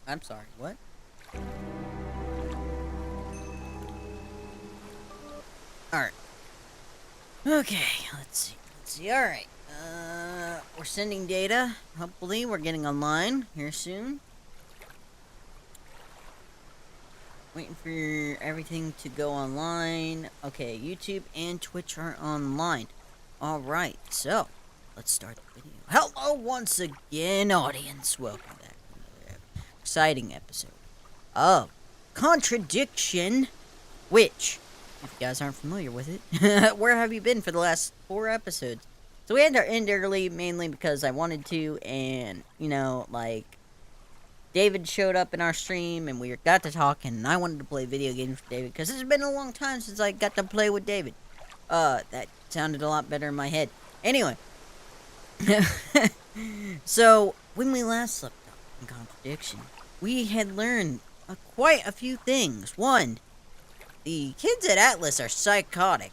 I'm sorry, what? Alright. Okay, let's see. Alright. We're sending data. Hopefully, we're getting online here soon. Waiting for everything to go online. Okay, YouTube and Twitch are online. Alright, so let's start the video. Hello once again, audience. Welcome back to another exciting episode of Contradiction, which, if you guys aren't familiar with it, where have you been for the last 4 episodes? So we had to end early mainly because I wanted to, and, David showed up in our stream, and we got to talking, and I wanted to play video games with David, because it's been a long time since I got to play with David. That sounded a lot better in my head. Anyway. So, when we last left off in Contradiction, we had learned quite a few things. One, the kids at Atlas are psychotic.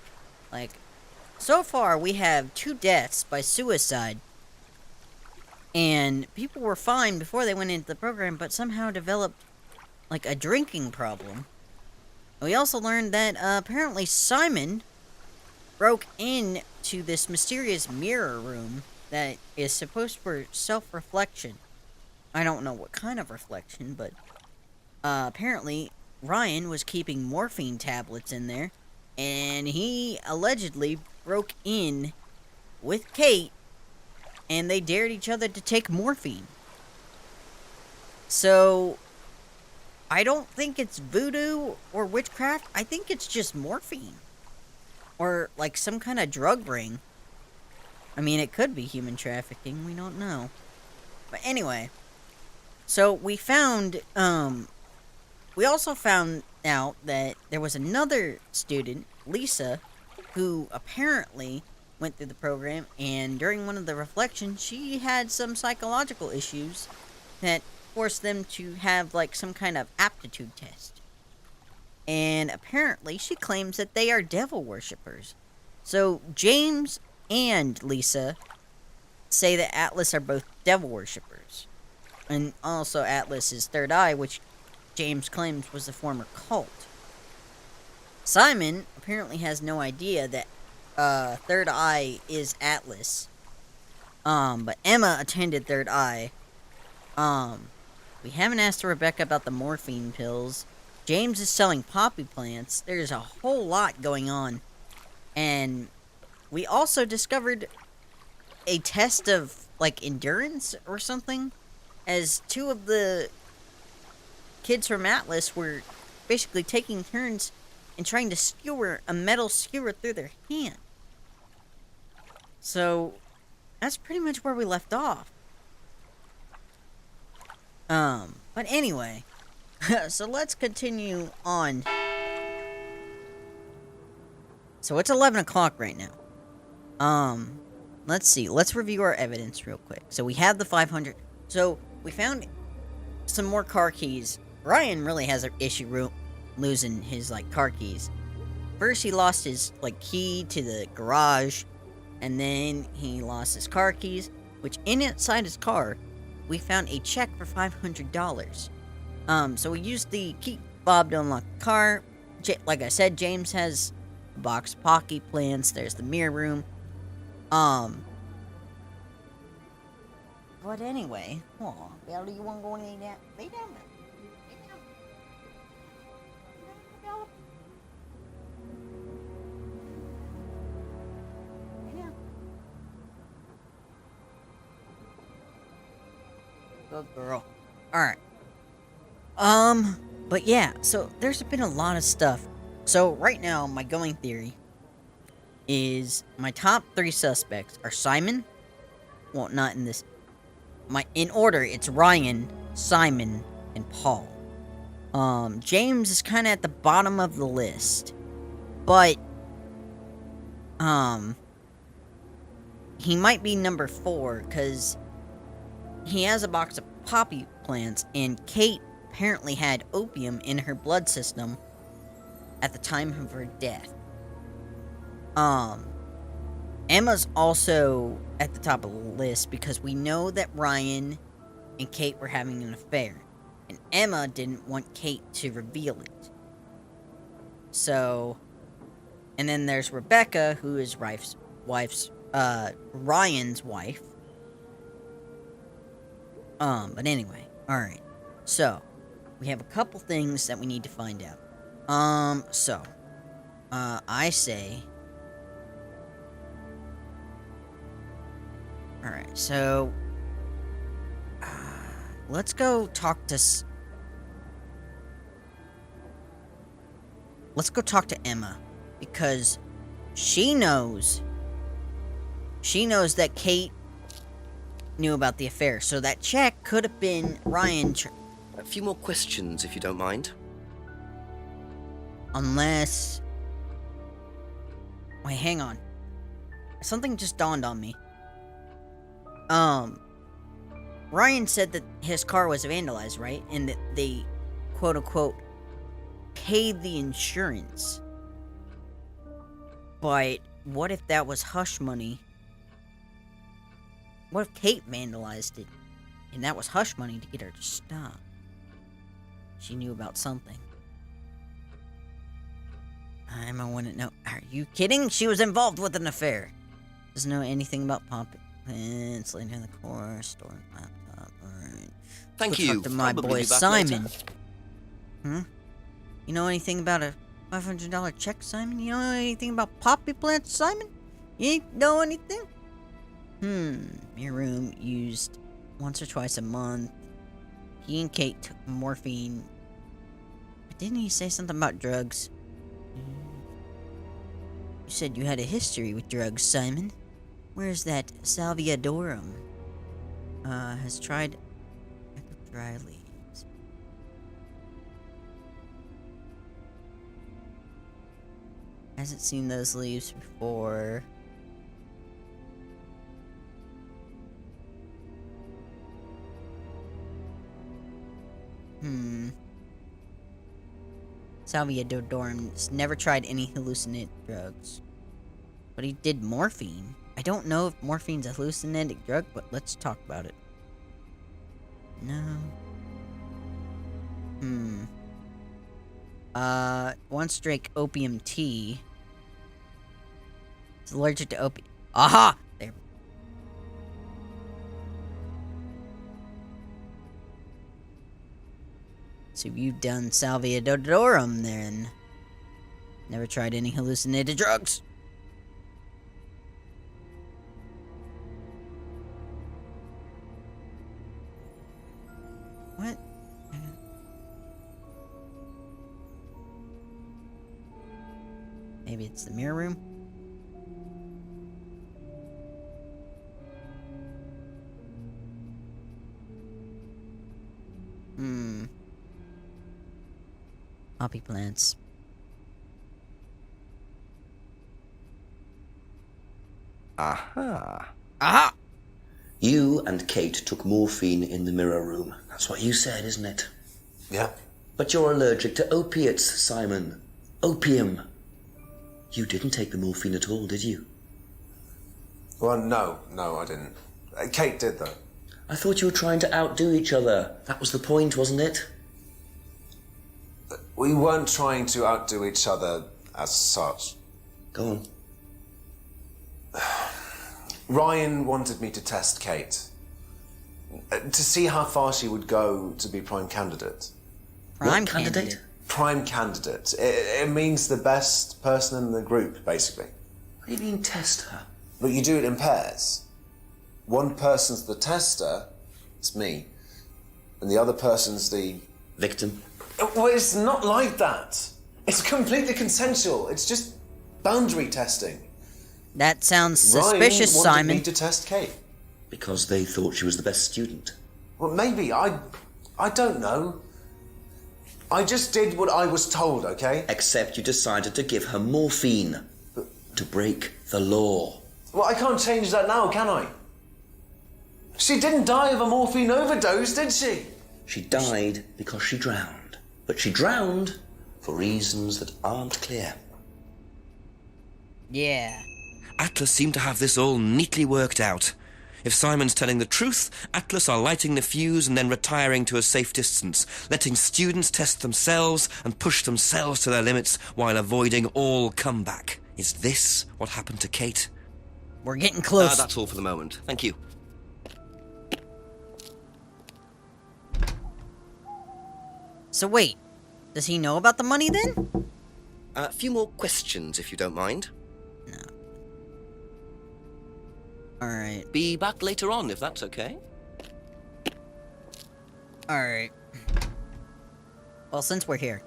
So far we have 2 deaths by suicide. And people were fine before they went into the program, but somehow developed, a drinking problem. We also learned that, apparently Simon broke into this mysterious mirror room that is supposed for self-reflection. I don't know what kind of reflection, but, apparently Ryan was keeping morphine tablets in there, and he allegedly broke in with Kate, and they dared each other to take morphine. So, I don't think it's voodoo or witchcraft. I think it's just morphine. Or, some kind of drug ring. I mean, it could be human trafficking. We don't know. But anyway. So, we also found out that there was another student, Lisa, who apparently went through the program, and during one of the reflections, she had some psychological issues that forced them to have, some kind of aptitude test. And apparently, she claims that they are devil worshippers. So, James and Lisa say that Atlas are both devil worshippers. And also Atlas's third eye, which James claims was a former cult. Simon apparently has no idea that Third Eye is Atlas. But Emma attended Third Eye. We haven't asked Rebecca about the morphine pills. James is selling poppy plants. There's a whole lot going on. And we also discovered a test of, endurance or something, as 2 of the kids from Atlas were basically taking turns and trying to skewer a metal skewer through their hand. So, that's pretty much where we left off. But anyway, so let's continue on. So it's 11 o'clock right now. Let's see. Let's review our evidence real quick. So we have the 500. So we found some more car keys. Ryan really has an issue losing his, car keys. First, he lost his, key to the garage. And then he lost his car keys, which inside his car, we found a check for $500. So we used the key fob to unlock the car. Like I said, James has a box of pocky plants. There's the mirror room. But anyway, well, do you want to go and lay down? Lay down there. Lay down. Lay down. Good girl. Alright. But yeah, so there's been a lot of stuff. So right now, my going theory is my top 3 suspects are Simon. Well, not in this. In order, it's Ryan, Simon, and Paul. James is kind of at the bottom of the list. But, he might be number 4, because he has a box of poppy plants, and Kate apparently had opium in her blood system at the time of her death. Emma's also at the top of the list because we know that Ryan and Kate were having an affair. And Emma didn't want Kate to reveal it. So, and then there's Rebecca, who is Ryan's wife. But anyway, alright. So, we have a couple things that we need to find out. I say... Alright, so... let's go talk to... Let's go talk to Emma. Because she knows that Kate knew about the affair. So that check could have been Ryan... A few more questions, if you don't mind. Unless... Wait, hang on. Something just dawned on me. Ryan said that his car was vandalized, right? And that they, quote-unquote, paid the insurance. But what if that was hush money? What if Kate vandalized it? And that was hush money to get her to stop. She knew about something. I wouldn't know. Are you kidding? She was involved with an affair. Doesn't know anything about popping plants, laying down the core, storing laptop. Alright. Thank you. Talk to my boy Simon. Hmm? You know anything about a $500 check, Simon? You know anything about poppy plants, Simon? You ain't know anything? Your room used once or twice a month. He and Kate took morphine. But didn't he say something about drugs? You said you had a history with drugs, Simon. Where's that salvia dorum? Has tried dry leaves. Hasn't seen those leaves before. Salvia Dorum's never tried any hallucinant drugs. But he did morphine. I don't know if morphine's a hallucinogenic drug, but let's talk about it. No. Once drank opium tea. He's allergic to opium. Aha! There. So you've done salvia dorum then. Never tried any hallucinated drugs. What? Maybe it's the mirror room? Poppy plants. Aha. Aha! You and Kate took morphine in the mirror room. That's what you said, isn't it? Yeah. But you're allergic to opiates, Simon. Opium. You didn't take the morphine at all, did you? Well, no, I didn't. Kate did, though. I thought you were trying to outdo each other. That was the point, wasn't it? We weren't trying to outdo each other as such. Go on. Ryan wanted me to test Kate. To see how far she would go to be prime candidate. Prime candidate? Prime candidate. It means the best person in the group, basically. What do you mean, test her? But you do it in pairs. One person's the tester, it's me, and the other person's the... Victim? Well, it's not like that. It's completely consensual. It's just boundary testing. That sounds suspicious, Ryan wanted Simon. me to test Kate. Because they thought she was the best student. Well, maybe. I don't know. I just did what I was told, okay? Except you decided to give her morphine. To break the law. Well, I can't change that now, can I? She didn't die of a morphine overdose, did she? She died because she drowned. But she drowned for reasons that aren't clear. Yeah. Atlas seemed to have this all neatly worked out. If Simon's telling the truth, Atlas are lighting the fuse and then retiring to a safe distance, letting students test themselves and push themselves to their limits while avoiding all comeback. Is this what happened to Kate? We're getting close. That's all for the moment. Thank you. So wait, does he know about the money then? A few more questions, if you don't mind. No. Alright. Be back later on, if that's okay. Alright. Well, since we're here,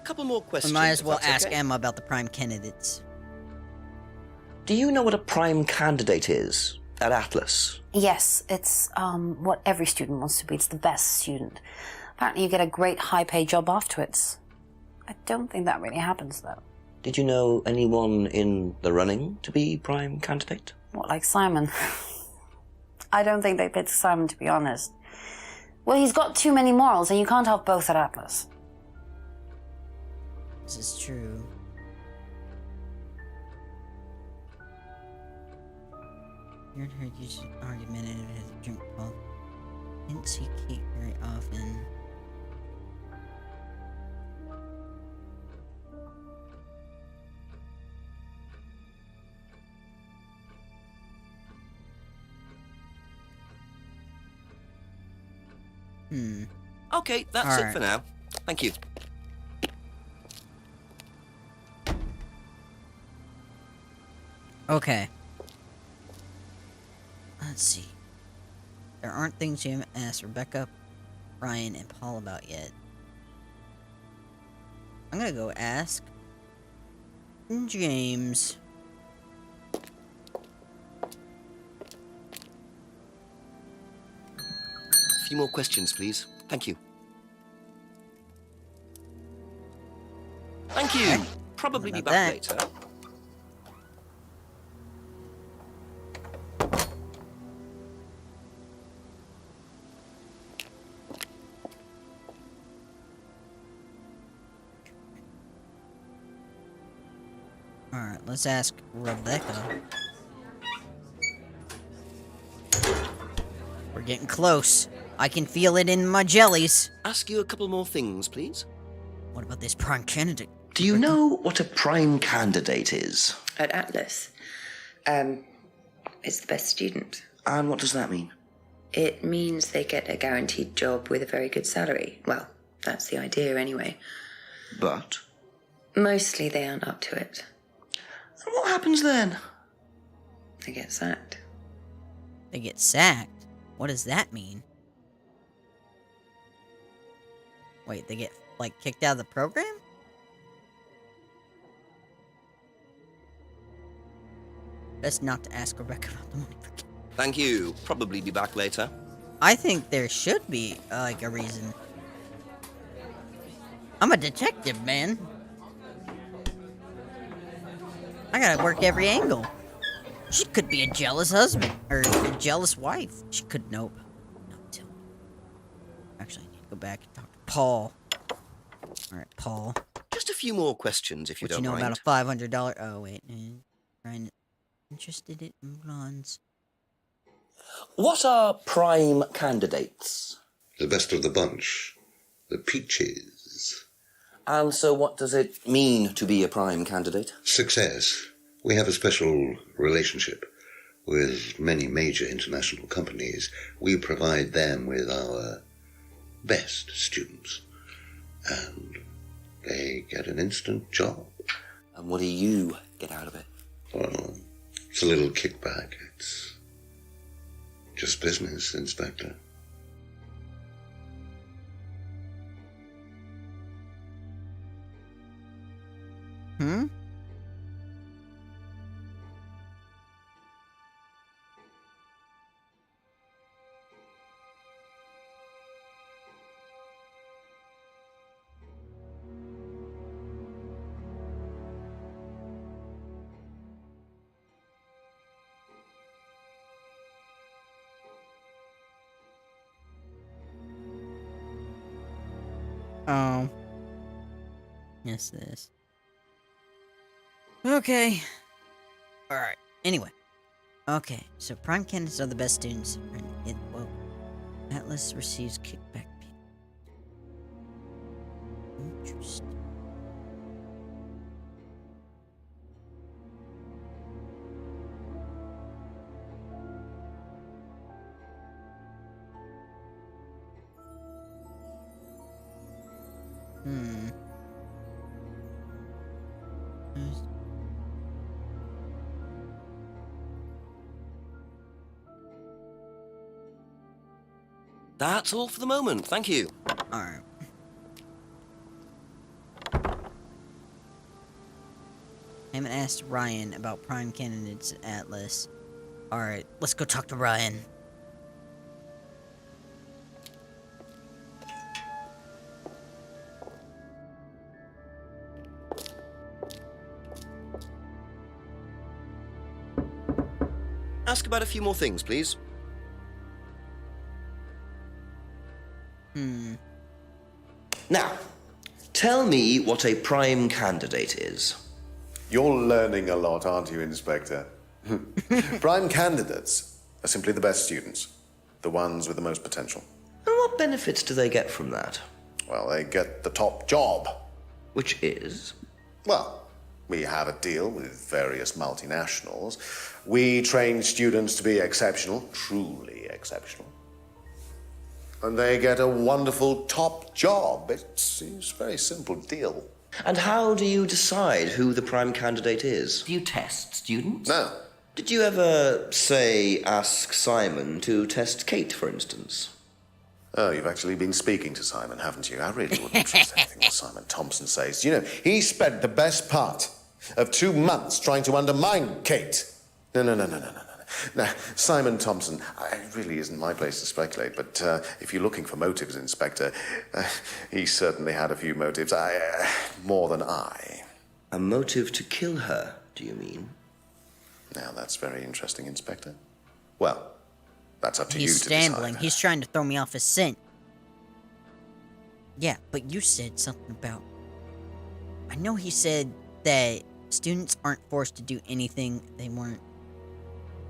Couple more we questions. might as if well that's ask okay. Emma about the prime candidates. Do you know what a prime candidate is at Atlas? Yes, it's what every student wants to be. It's the best student. Apparently you get a great high-paid job afterwards. I don't think that really happens, though. Did you know anyone in the running to be prime candidate? What, like Simon? I don't think they picked Simon, to be honest. Well, he's got too many morals, and you can't have both at Atlas. This is true. You heard you argumentative as a drink call. Didn't see Kate very often. Okay, that's All it right. for now. Thank you. Okay. Let's see. There aren't things you haven't asked Rebecca, Ryan, and Paul about yet. I'm gonna go ask James. A few more questions, please. Thank you. Thank you. Okay. Probably be About back that. later. Alright, let's ask Rebecca. We're getting close. I can feel it in my jellies. Ask you a couple more things, please. What about this prime candidate? Do you know what a prime candidate is? At Atlas. It's the best student. And what does that mean? It means they get a guaranteed job with a very good salary. Well, that's the idea anyway. But? Mostly they aren't up to it. And what happens then? They get sacked. They get sacked? What does that mean? Wait, they get, like, kicked out of the program? Best not to ask Rebecca about the money. Thank you. Probably be back later. I think there should be, like, a reason. I'm a detective, man. I gotta work every angle. She could be a jealous husband, or a jealous wife. She could, nope. No, tell me. Actually, I need to go back and talk to Paul. Alright, Paul. Just a few more questions, if you What you don't know mind. about a $500? Oh, wait. Ryan, interested in blondes. What are prime candidates? The best of the bunch. The peaches. And so what does it mean to be a prime candidate? Success. We have a special relationship with many major international companies. We provide them with our best students. And they get an instant job. And what do you get out of it? Well, it's a little kickback. It's just business, Inspector. Hmm? Oh. Yes, this. Okay. Alright. Anyway. Okay, so prime candidates are the best students. Well, Atlas receives kickback. Interesting. That's all for the moment, thank you. Alright. I haven't asked Ryan about prime candidates Atlas. Alright, let's go talk to Ryan. Ask about a few more things, please. Now, tell me what a prime candidate is. You're learning a lot, aren't you, Inspector? Prime candidates are simply the best students, the ones with the most potential. And what benefits do they get from that? Well, they get the top job. Which is? Well, we have a deal with various multinationals. We train students to be exceptional, truly exceptional. And they get a wonderful top job. It's a very simple deal. And how do you decide who the prime candidate is? Do you test students? No. Did you ever, say, ask Simon to test Kate, for instance? Oh, you've actually been speaking to Simon, haven't you? I really wouldn't trust anything that Simon Thompson says. You know, he spent the best part of 2 months trying to undermine Kate. No. Now, Simon Thompson, it really isn't my place to speculate, but if you're looking for motives, Inspector, he certainly had a few motives. More than I. A motive to kill her, do you mean? Now, that's very interesting, Inspector. Well, that's up to you He's to decide. stambling. He's trying to throw me off his scent. Yeah, but you said something about... I know he said that students aren't forced to do anything they weren't.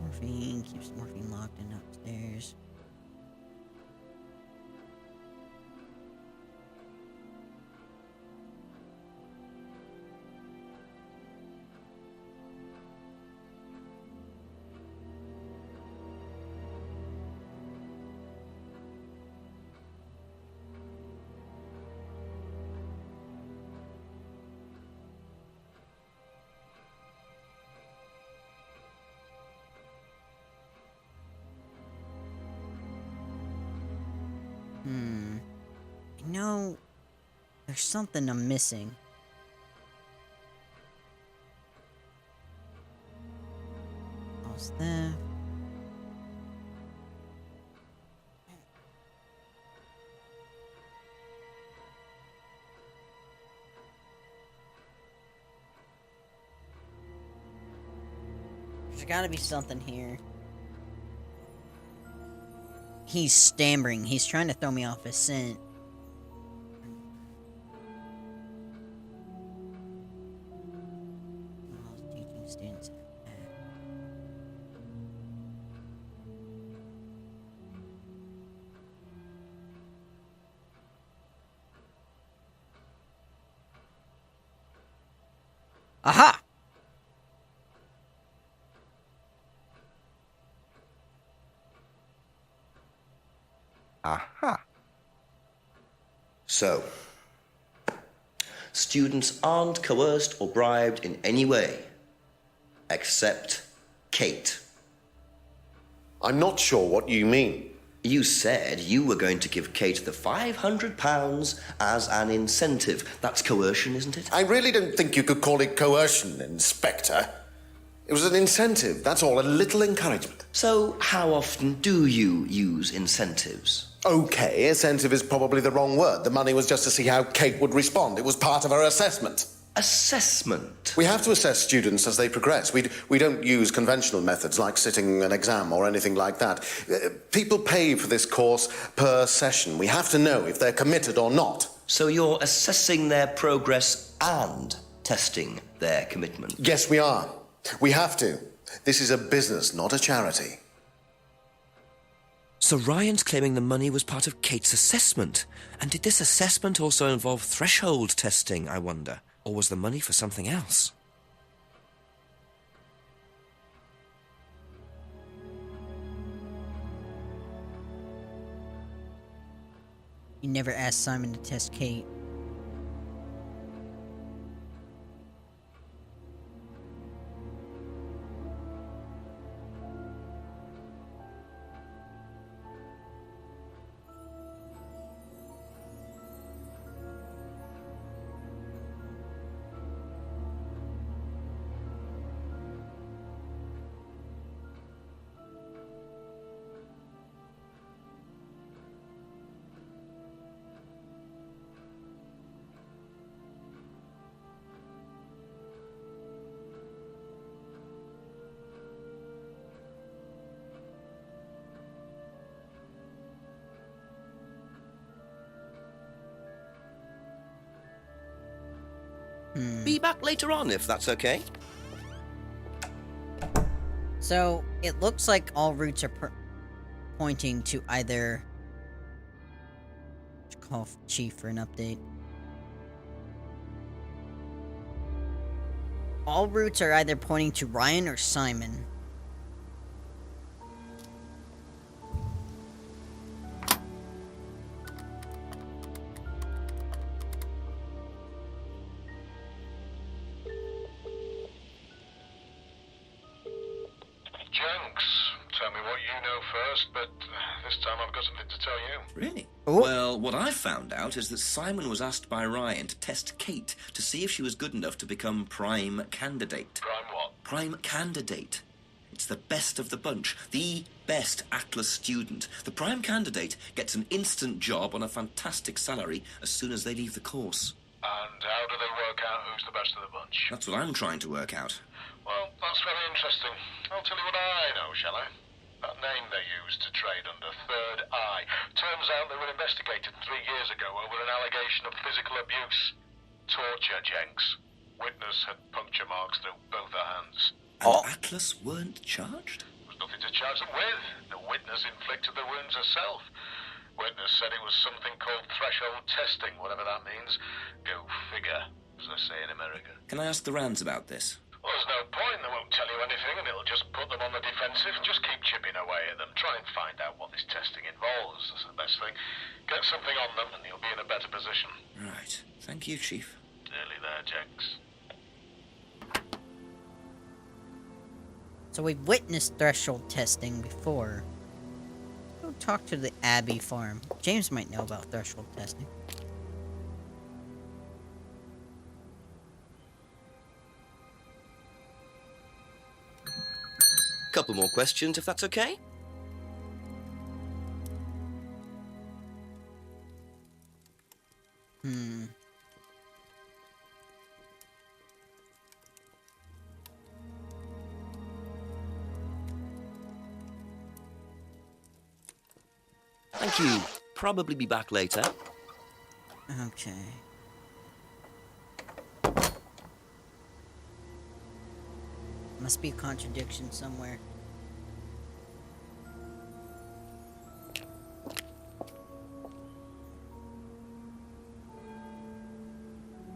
Morphine keeps morphine locked in upstairs. I know there's something I'm missing. How's that? There's gotta be something here. He's stammering. He's trying to throw me off his scent. Teaching students. Aha! Aha. So, students aren't coerced or bribed in any way, except Kate. I'm not sure what you mean. You said you were going to give Kate the £500 as an incentive. That's coercion, isn't it? I really don't think you could call it coercion, Inspector. It was an incentive, that's all, a little encouragement. So, how often do you use incentives? Okay, incentive is probably the wrong word. The money was just to see how Kate would respond. It was part of her assessment. Assessment? We have to assess students as they progress. We don't use conventional methods like sitting an exam or anything like that. People pay for this course per session. We have to know if they're committed or not. So you're assessing their progress and testing their commitment? Yes, we are. We have to. This is a business, not a charity. So Ryan's claiming the money was part of Kate's assessment. And did this assessment also involve threshold testing, I wonder? Or was the money for something else? You never asked Simon to test Kate. Be back later on, if that's okay. So, it looks like all routes are pointing to either... Call Chief for an update. All routes are either pointing to Ryan or Simon. Jenks, tell me what you know first, but this time I've got something to tell you. Really? Oh. Well, what I found out is that Simon was asked by Ryan to test Kate to see if she was good enough to become prime candidate. Prime what? Prime candidate. It's the best of the bunch. The best Atlas student. The prime candidate gets an instant job on a fantastic salary as soon as they leave the course. And how do they work out who's the best of the bunch? That's what I'm trying to work out. Well, that's very interesting. I'll tell you what I know, shall I? That name they used to trade under, Third Eye. Turns out they were investigated 3 years ago over an allegation of physical abuse. Torture, Jenks. Witness had puncture marks through both her hands. And Atlas weren't charged? There was nothing to charge them with. The witness inflicted the wounds herself. Witness said it was something called threshold testing, whatever that means. Go figure, as they say in America. Can I ask the Rands about this? Well, there's no point. They won't tell you anything, and it'll just put them on the defensive. Just keep chipping away at them. Try and find out what this testing involves. That's the best thing. Get something on them, and you'll be in a better position. Right. Thank you, Chief. Nearly there, Jenks. So we've witnessed threshold testing before. Go talk to the Abbey farm. James might know about threshold testing. Couple more questions, if that's okay? Thank you. Probably be back later. Okay. Must be a contradiction somewhere.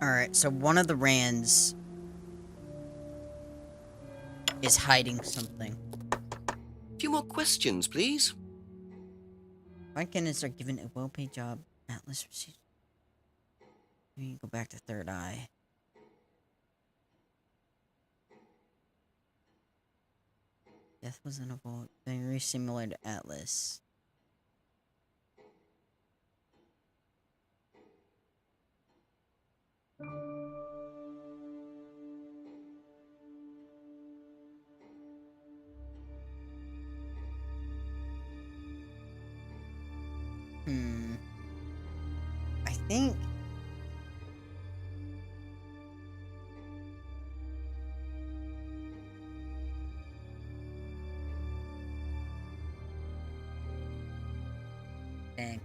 Alright, so one of the Rands is hiding something. A few more questions, please. Why candidates are given a well-paid job? Atlas received. Maybe you go back to Third Eye. Death was in a vault, very similar to Atlas. I think... Dang.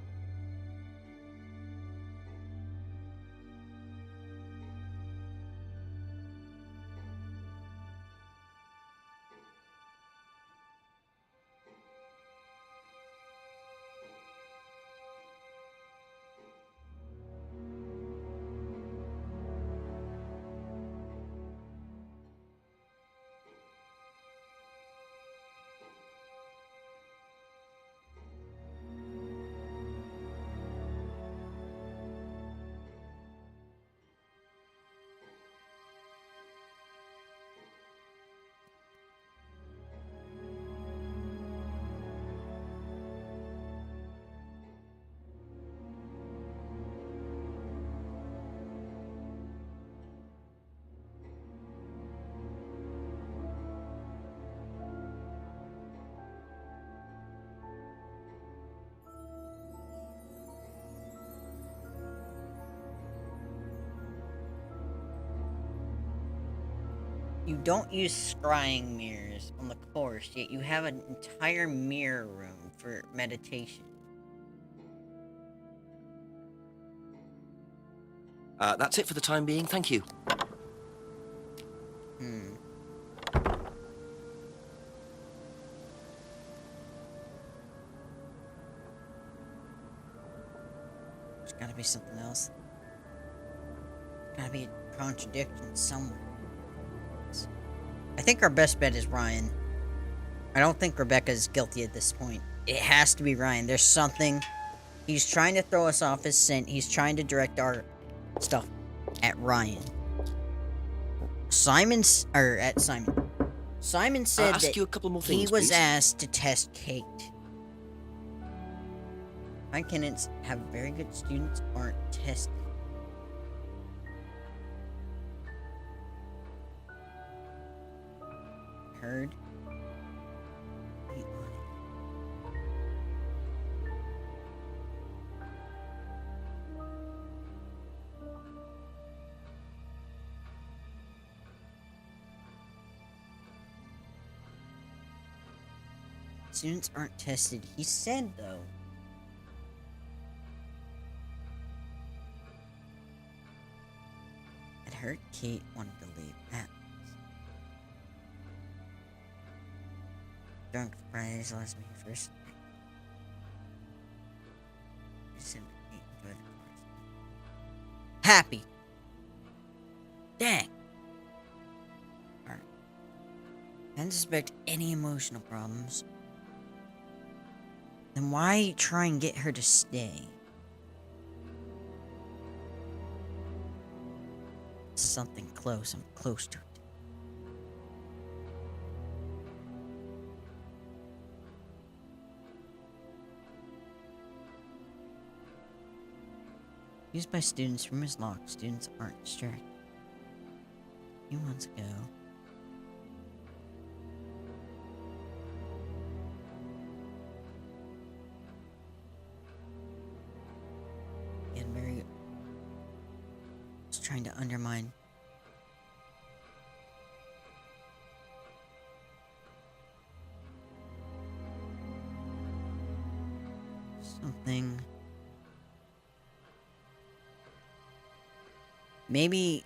You don't use scrying mirrors on the course, yet you have an entire mirror room for meditation. That's it for the time being, thank you. There's gotta be something else. Gotta be a contradiction somewhere. I think our best bet is Ryan. I don't think Rebecca's guilty at this point. It has to be Ryan. There's something. He's trying to throw us off his scent. He's trying to direct our stuff at Ryan. Simon said Ask that you a couple more he things, was please. asked to test Kate. My candidates have very good students aren't tested. Heard. Students aren't tested. He said, though. It hurt Kate wanted to leave Atlas. Drunk Fridays lost me first. Happy. Dang. Alright. I didn't suspect any emotional problems. Then why try and get her to stay? Something close. I'm close to it. Used by students, room is locked. Students aren't distracted. A few months ago. Again, Mary was trying to undermine. Something. Maybe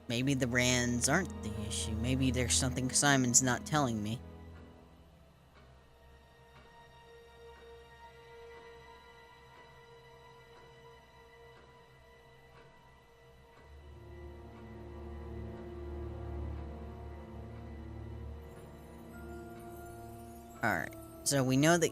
the Rands aren't the issue. Maybe there's something Simon's not telling me. Alright, so we know that...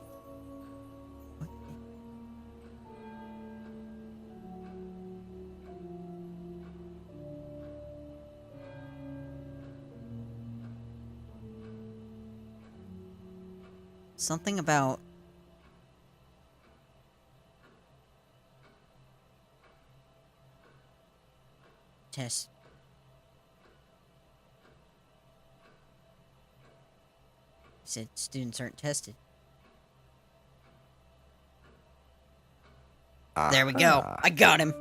Something about... Test. He said students aren't tested. There we go. I got him.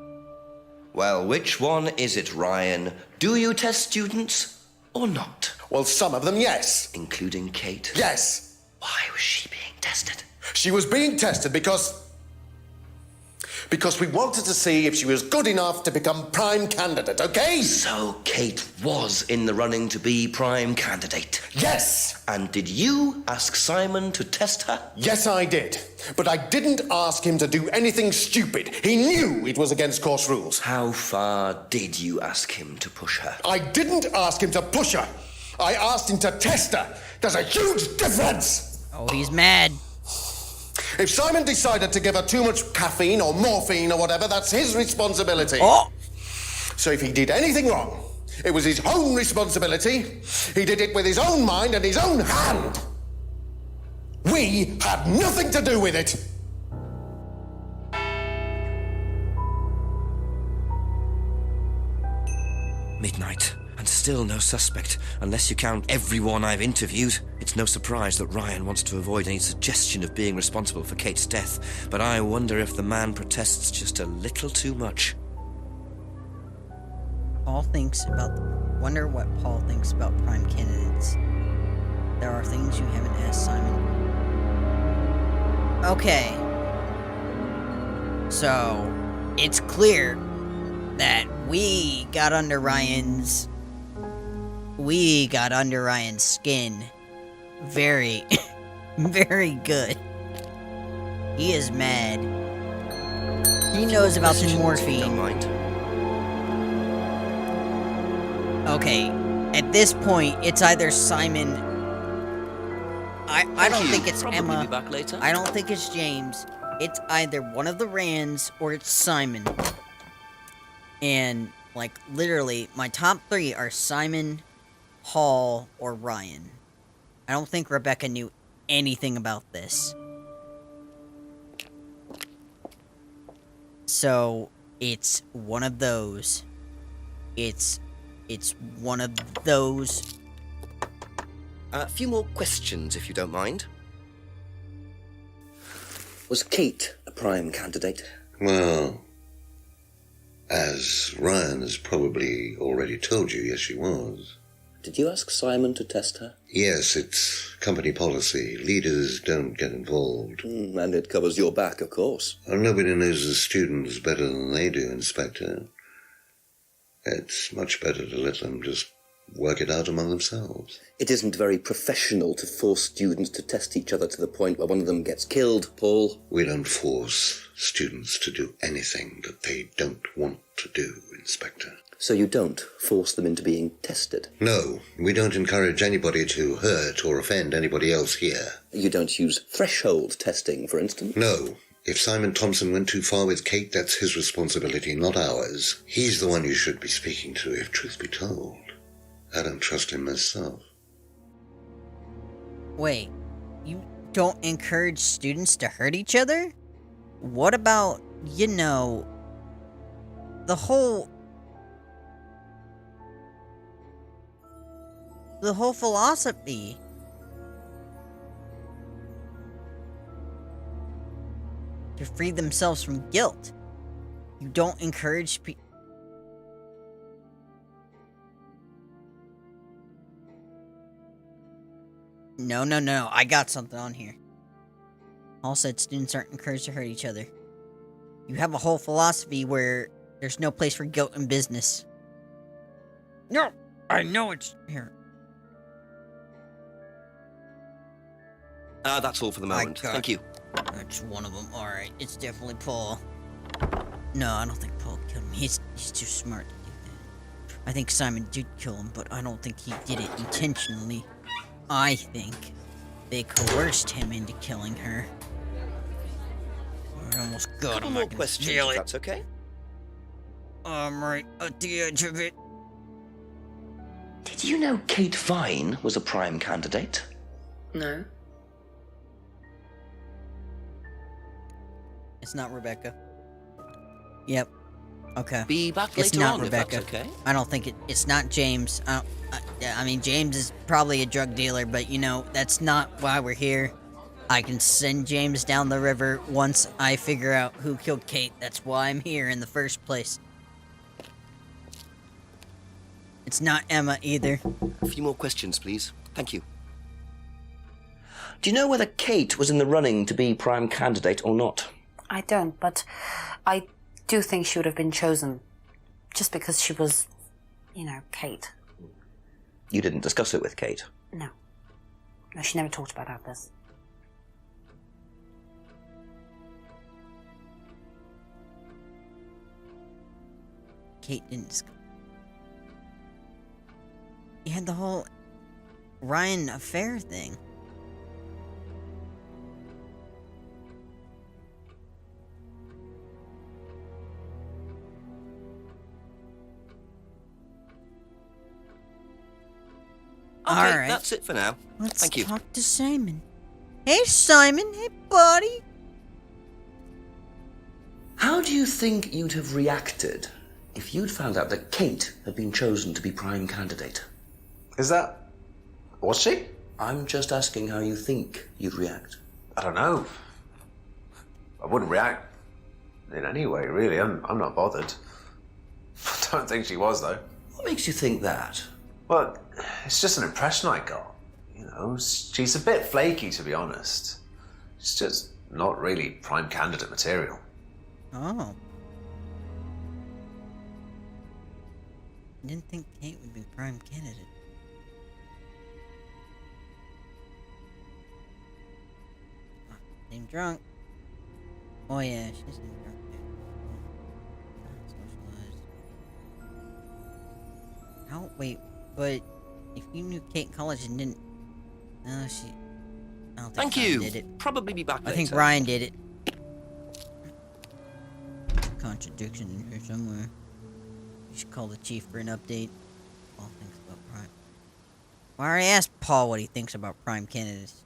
Well, which one is it, Ryan? Do you test students or not? Well, some of them, yes. Including Kate? Yes. Why was she being tested? She was being tested because we wanted to see if she was good enough to become prime candidate, okay? So Kate was in the running to be prime candidate? Yes! And did you ask Simon to test her? Yes, I did. But I didn't ask him to do anything stupid. He knew it was against course rules. How far did you ask him to push her? I didn't ask him to push her. I asked him to test her. There's a huge difference! Oh, he's mad. If Simon decided to give her too much caffeine or morphine or whatever, that's his responsibility. Oh! So if he did anything wrong, it was his own responsibility. He did it with his own mind and his own hand. We had nothing to do with it. Midnight, and still no suspect, unless you count everyone I've interviewed. It's no surprise that Ryan wants to avoid any suggestion of being responsible for Kate's death, but I wonder if the man protests just a little too much. Paul thinks about the Wonder what Paul thinks about prime candidates. There are things you haven't asked Simon. Okay. So, it's clear that we got under Ryan's skin very, very good. He is mad. He knows about the morphine. Don't mind. Okay, at this point, it's either Simon. I don't think it's Probably Emma. be back later. I don't think it's James. It's either one of the Rands or it's Simon. And, like, literally, my top 3 are Simon, Paul, or Ryan. I don't think Rebecca knew anything about this. So, it's one of those. It's one of those. A few more questions, if you don't mind. Was Kate a prime candidate? Well, as Ryan has probably already told you, yes, she was. Did you ask Simon to test her? Yes, it's company policy. Leaders don't get involved. And it covers your back, of course. Well, nobody knows the students better than they do, Inspector. It's much better to let them just work it out among themselves. It isn't very professional to force students to test each other to the point where one of them gets killed, Paul. We don't force students to do anything that they don't want to do, Inspector. So you don't force them into being tested? No, we don't encourage anybody to hurt or offend anybody else here. You don't use threshold testing, for instance? No. If Simon Thompson went too far with Kate, that's his responsibility, not ours. He's the one you should be speaking to, if truth be told. I don't trust him myself. Wait, you don't encourage students to hurt each other? What about, the whole philosophy? To free themselves from guilt. You don't encourage people. No. I got something on here. Paul said students aren't encouraged to hurt each other. You have a whole philosophy where there's no place for guilt in business. No, I know it's here. That's all for the moment. Thank you. That's one of them. Alright, it's definitely Paul. No, I don't think Paul killed him. He's too smart to do that. I think Simon did kill him, but I don't think he did it intentionally. I think they coerced him into killing her. I almost got Couple him. more I can questions, feel if it. that's okay. I'm right at the edge of it. Did you know Kate Vine was a prime candidate? No. It's not Rebecca. Yep. Okay. Be back It's later not on, Rebecca. if that's okay. I don't think it's not James. I mean, James is probably a drug dealer, but that's not why we're here. I can send James down the river once I figure out who killed Kate. That's why I'm here in the first place. It's not Emma either. A few more questions, please. Thank you. Do you know whether Kate was in the running to be prime candidate or not? I don't, but I do think she would have been chosen just because she was, Kate. You didn't discuss it with Kate? No. No, she never talked about this. Kate didn't discuss. You had the whole Ryan affair thing. Okay, All right. that's it for now. Let's Thank you. talk to Simon. Hey, Simon. Hey, buddy. How do you think you'd have reacted if you'd found out that Kate had been chosen to be prime candidate? Is that... Was she? I'm just asking how you think you'd react. I don't know. I wouldn't react in any way, really. I'm not bothered. I don't think she was, though. What makes you think that? Well, it's just an impression I got. You know, she's a bit flaky, to be honest. She's just not really prime candidate material. Oh. Didn't think Kate would be prime candidate. Seemed drunk. Oh yeah, she seemed drunk too. Socialized. How? Wait, but if you knew Kate in college and didn't, she. I don't think Thank Ryan you. did it. Probably be back I later. think Ryan did it. Contradiction in here somewhere. You should call the chief for an update. Paul thinks about prime. Well, I already asked Paul what he thinks about prime candidates.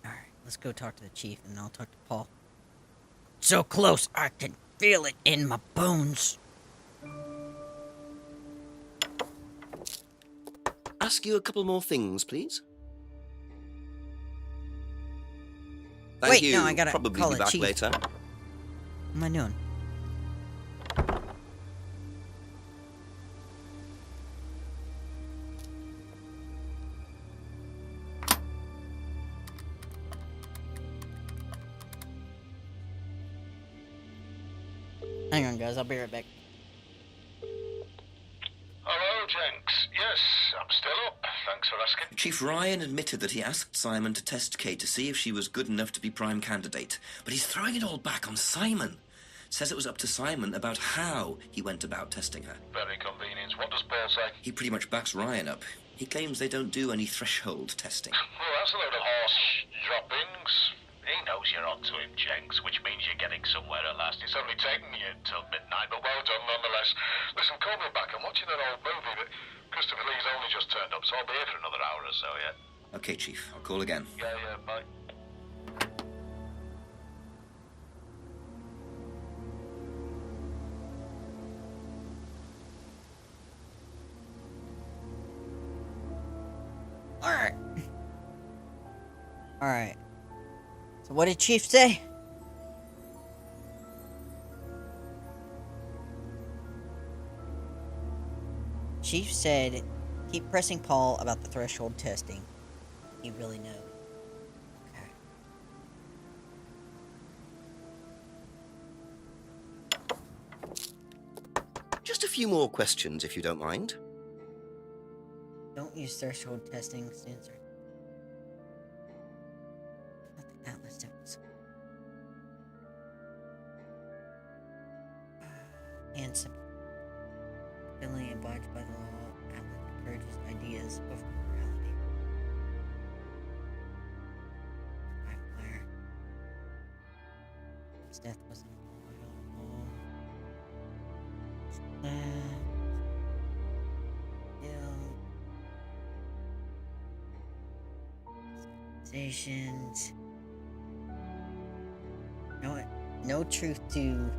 Alright, let's go talk to the chief and then I'll talk to Paul. So close, I can feel it in my bones. Ask you a couple more things, please. Thank Wait, you. no, I gotta Probably call be the back chief. later. What am I doing? Hang on, guys. I'll be right back. Hello, Jenks. Yes, I'm still up. Thanks for asking. Chief Ryan admitted that he asked Simon to test Kate to see if she was good enough to be prime candidate, but he's throwing it all back on Simon. Says it was up to Simon about how he went about testing her. Very convenient. What does Paul say? He pretty much backs Ryan up. He claims they don't do any threshold testing. Well, that's a load of horse droppings. He knows you're onto him, Jenks, which means you're getting somewhere at last. It's only taken you till midnight, but well done nonetheless. Listen, call me back. I'm watching an old movie, but Christopher Lee's only just turned up, so I'll be here for another hour or so, yeah? Okay, Chief. I'll call again. Yeah, bye. Alright. Alright. So what did Chief say? Chief said, keep pressing Paul about the threshold testing. He really knows. Just a few more questions, if you don't mind. Don't use threshold testing, students are... Not the Atlas temples. And simply abided by the law, Atlas encourages ideas of morality. By fire. His death was Stations. No truth to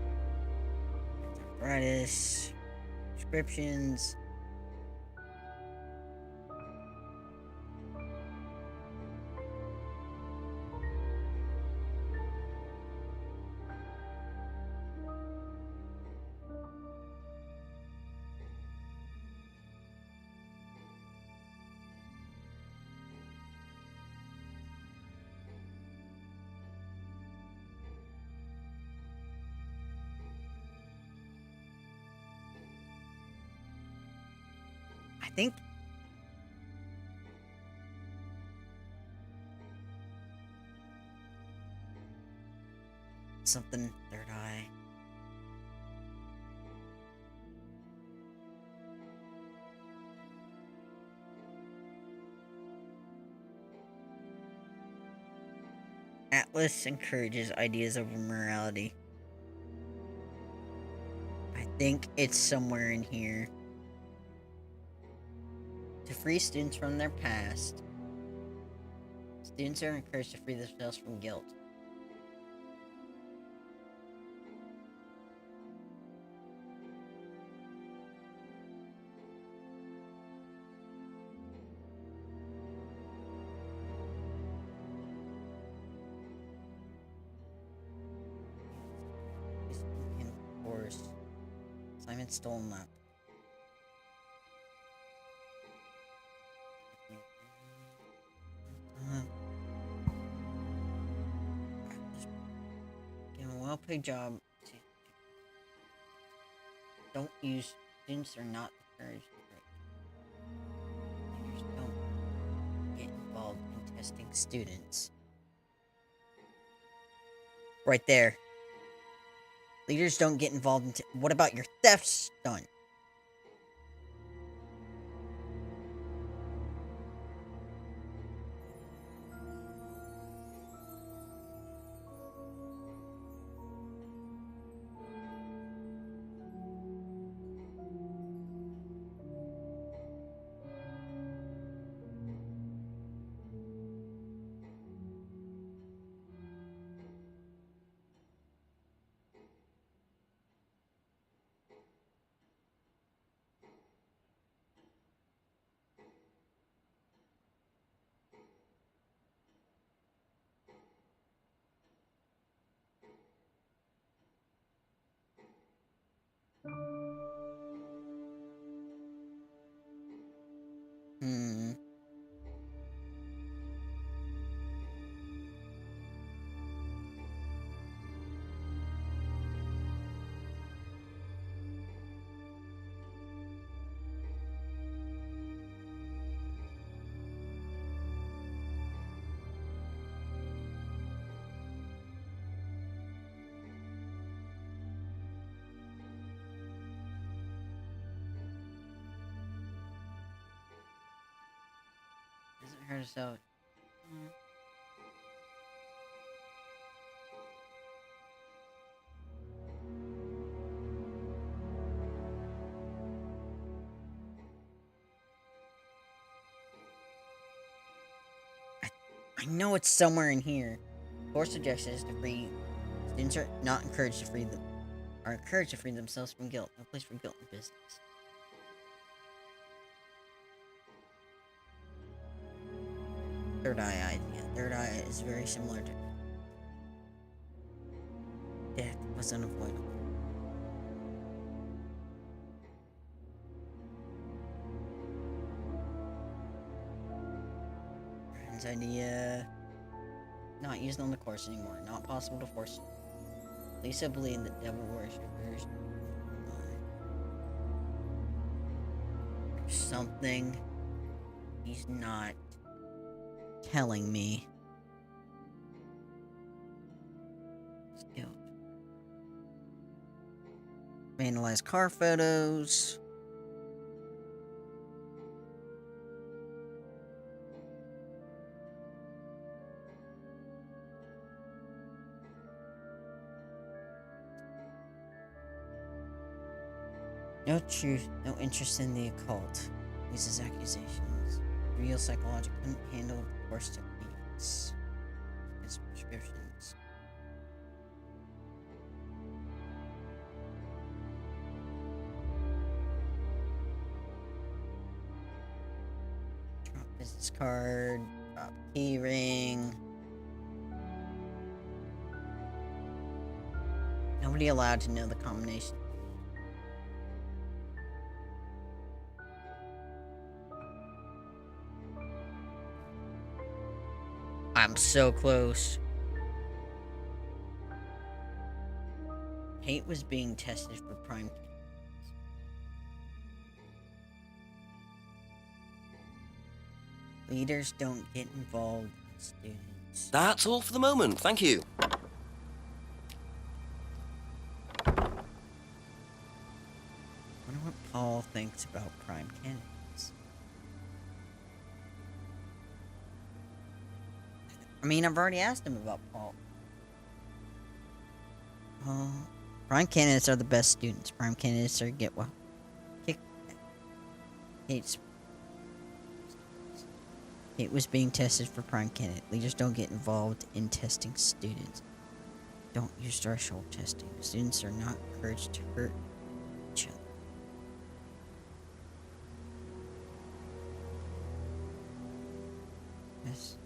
arthritis, prescriptions. I think something third eye. Atlas encourages ideas over morality. I think it's somewhere in here. To free students from their past, students are encouraged to free themselves from guilt. Simon stole my. Give him a well-paid job. Don't use students are not encouraged. Leaders don't get involved in testing students. Right there. Leaders don't get involved in. What about your theft stunt? Hmm. Doesn't hurt us out. I know it's somewhere in here. Core suggestion is to free students are not encouraged to free them are encouraged to free themselves from guilt. No place for guilt in business. Third eye idea. Third eye is very similar to death was unavoidable. Friend's idea. Not used on the course anymore. Not possible to force. Lisa believed that devil worshippers. Something he's not telling me. Guilt. Vandalize car photos. No truth, no interest in the occult. Uses accusations. Real psychological couldn't handle the course techniques. His prescriptions. Drop business card. Drop key ring. Nobody allowed to know the combination. I'm so close. Hate was being tested for prime. Leaders don't get involved in students. That's all for the moment. Thank you. I wonder what Paul thinks about prime candidates. I mean, I've already asked him about Paul. Prime candidates are the best students. Prime candidates are get well. It was being tested for prime candidate. Leaders don't get involved in testing students. Don't use threshold testing. Students are not encouraged to hurt each other. Yes.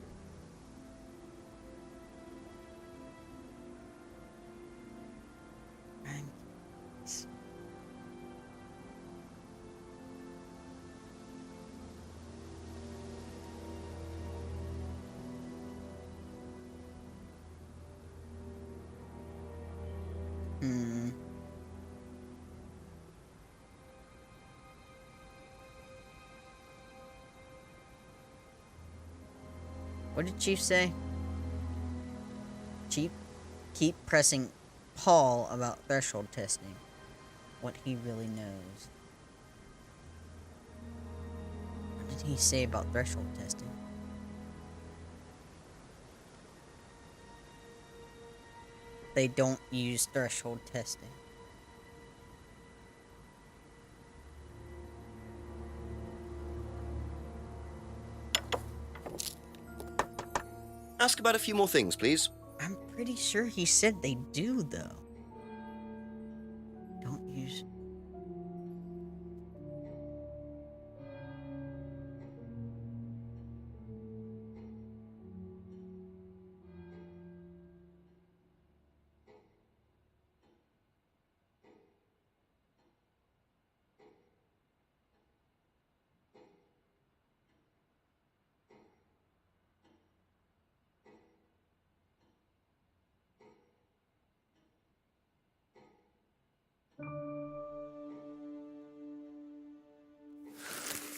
What did Chief say? Chief, keep pressing Paul about threshold testing. What he really knows. What did he say about threshold testing? They don't use threshold testing. Ask about a few more things, please. I'm pretty sure he said they do, though. Don't use...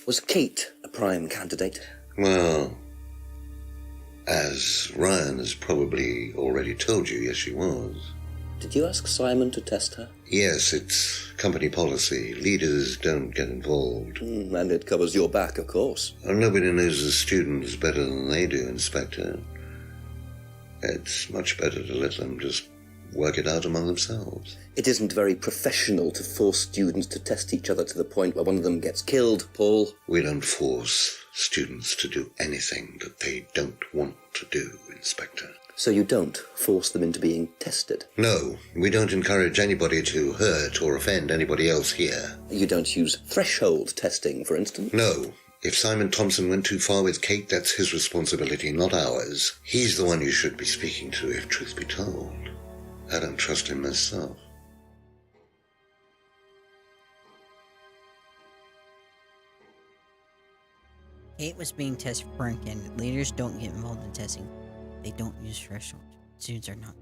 Was Kate a prime candidate? Well, as Ryan has probably already told you, yes, she was. Did you ask Simon to test her? Yes, it's company policy. Leaders don't get involved. And it covers your back, of course. Nobody knows the students better than they do, Inspector. It's much better to let them just work it out among themselves. It isn't very professional to force students to test each other to the point where one of them gets killed, Paul. We don't force students to do anything that they don't want to do, Inspector. So you don't force them into being tested? No, we don't encourage anybody to hurt or offend anybody else here. You don't use threshold testing, for instance? No. If Simon Thompson went too far with Kate, that's his responsibility, not ours. He's the one you should be speaking to, if truth be told. I don't trust him myself. Kate was being tested for prime candidate. Leaders don't get involved in testing. They don't use threshold. Students are not.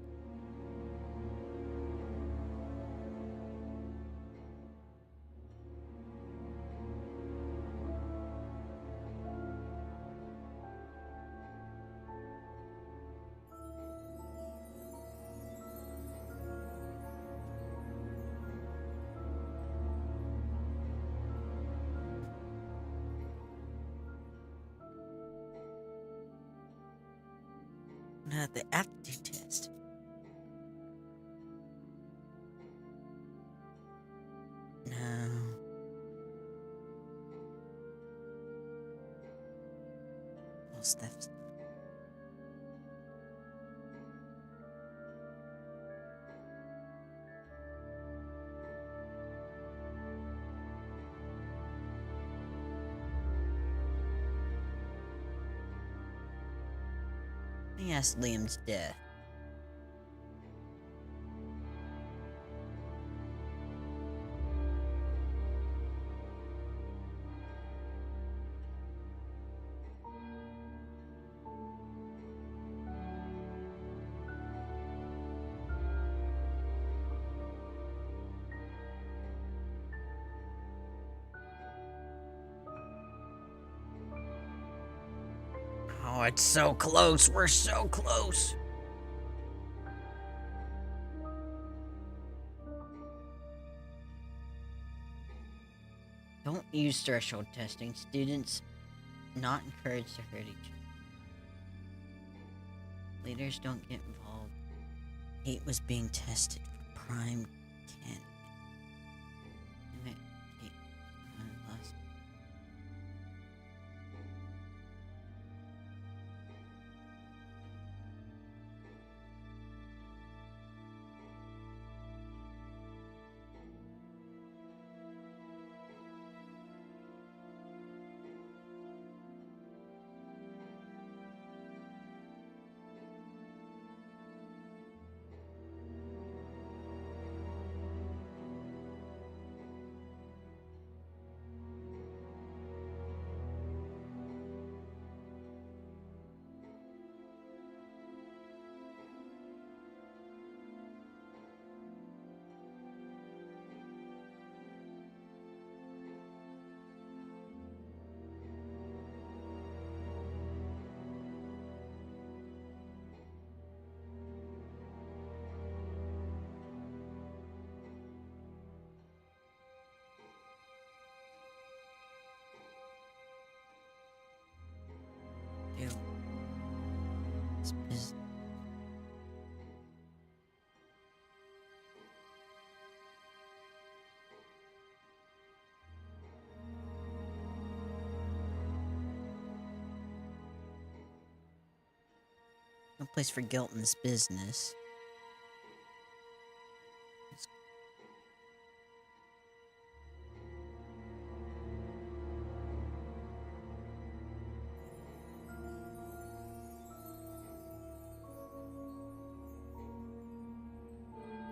Not the aptitude test. No. Well, Steph's... He asked Liam's death. Oh, it's so close. We're so close. Don't use threshold testing. Students not encouraged to hurt each other. Leaders don't get involved. Kate was being tested for prime candidate. do. This is... No place for guilt in this business.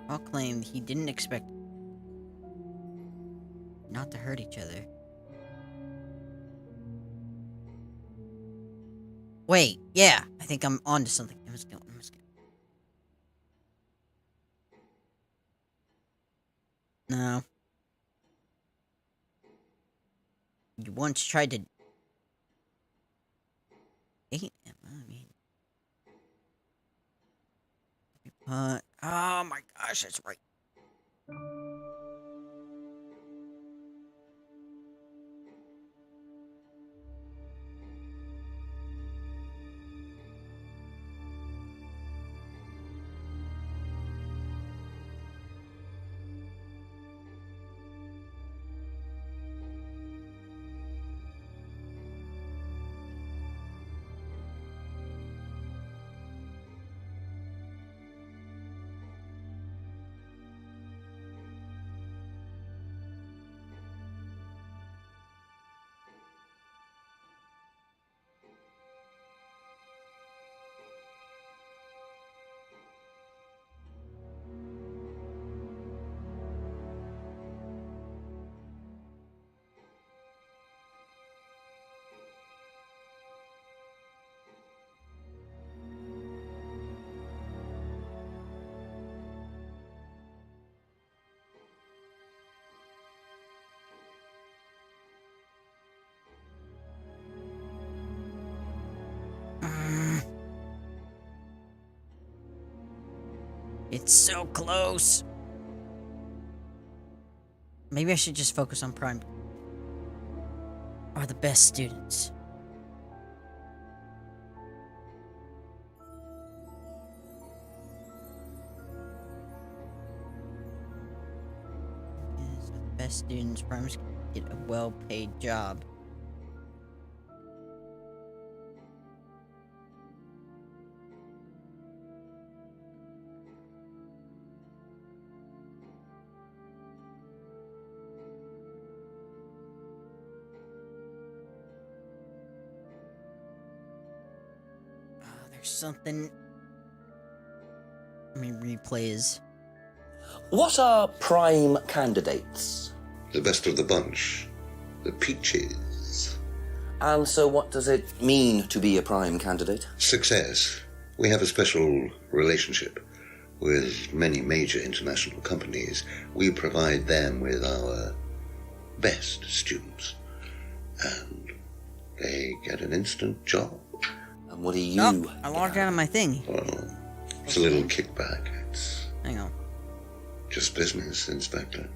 All claimed he didn't expect not to hurt each other. Wait, yeah, I think I'm onto something. I'm just going. No. You once tried to date him. I mean, oh my gosh, that's right. It's so close. Maybe I should just focus on prime. Are the best students. Yes, the best students, primes get a well-paid job. There's something. Let me replays. What are prime candidates? The best of the bunch. The peaches. And so what does it mean to be a prime candidate? Success. We have a special relationship with many major international companies. We provide them with our best students. And they get an instant job. And what do you... Oh, I logged out of my thing. Well, it's a little kickback. It's Hang on. just business, Inspector.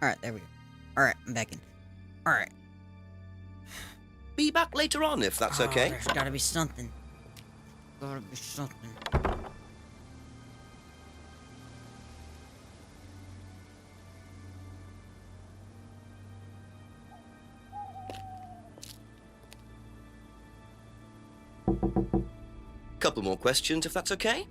Alright, there we go. Alright, I'm back in. Alright. Be back later on if that's okay. There's gotta be something. Gotta be something. Couple more questions if that's okay.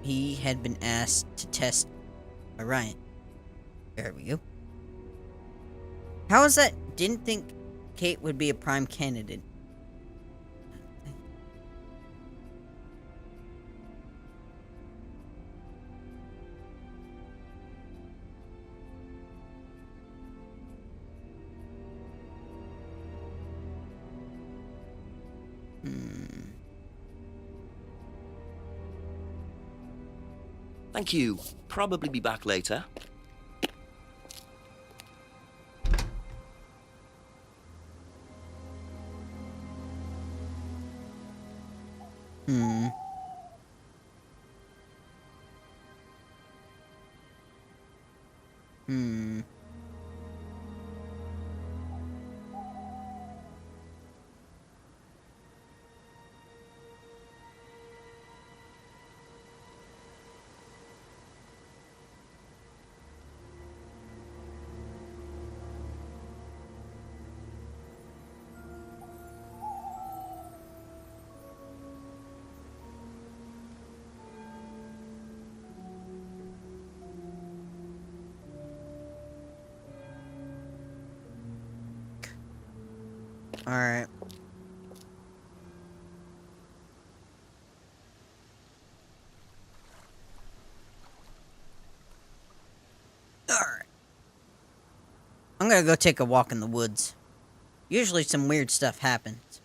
He had been asked to test Orion. There we go. How is that? Didn't think Kate would be a prime candidate. Thank you. Probably be back later. Alright. Alright. I'm gonna go take a walk in the woods. Usually some weird stuff happens.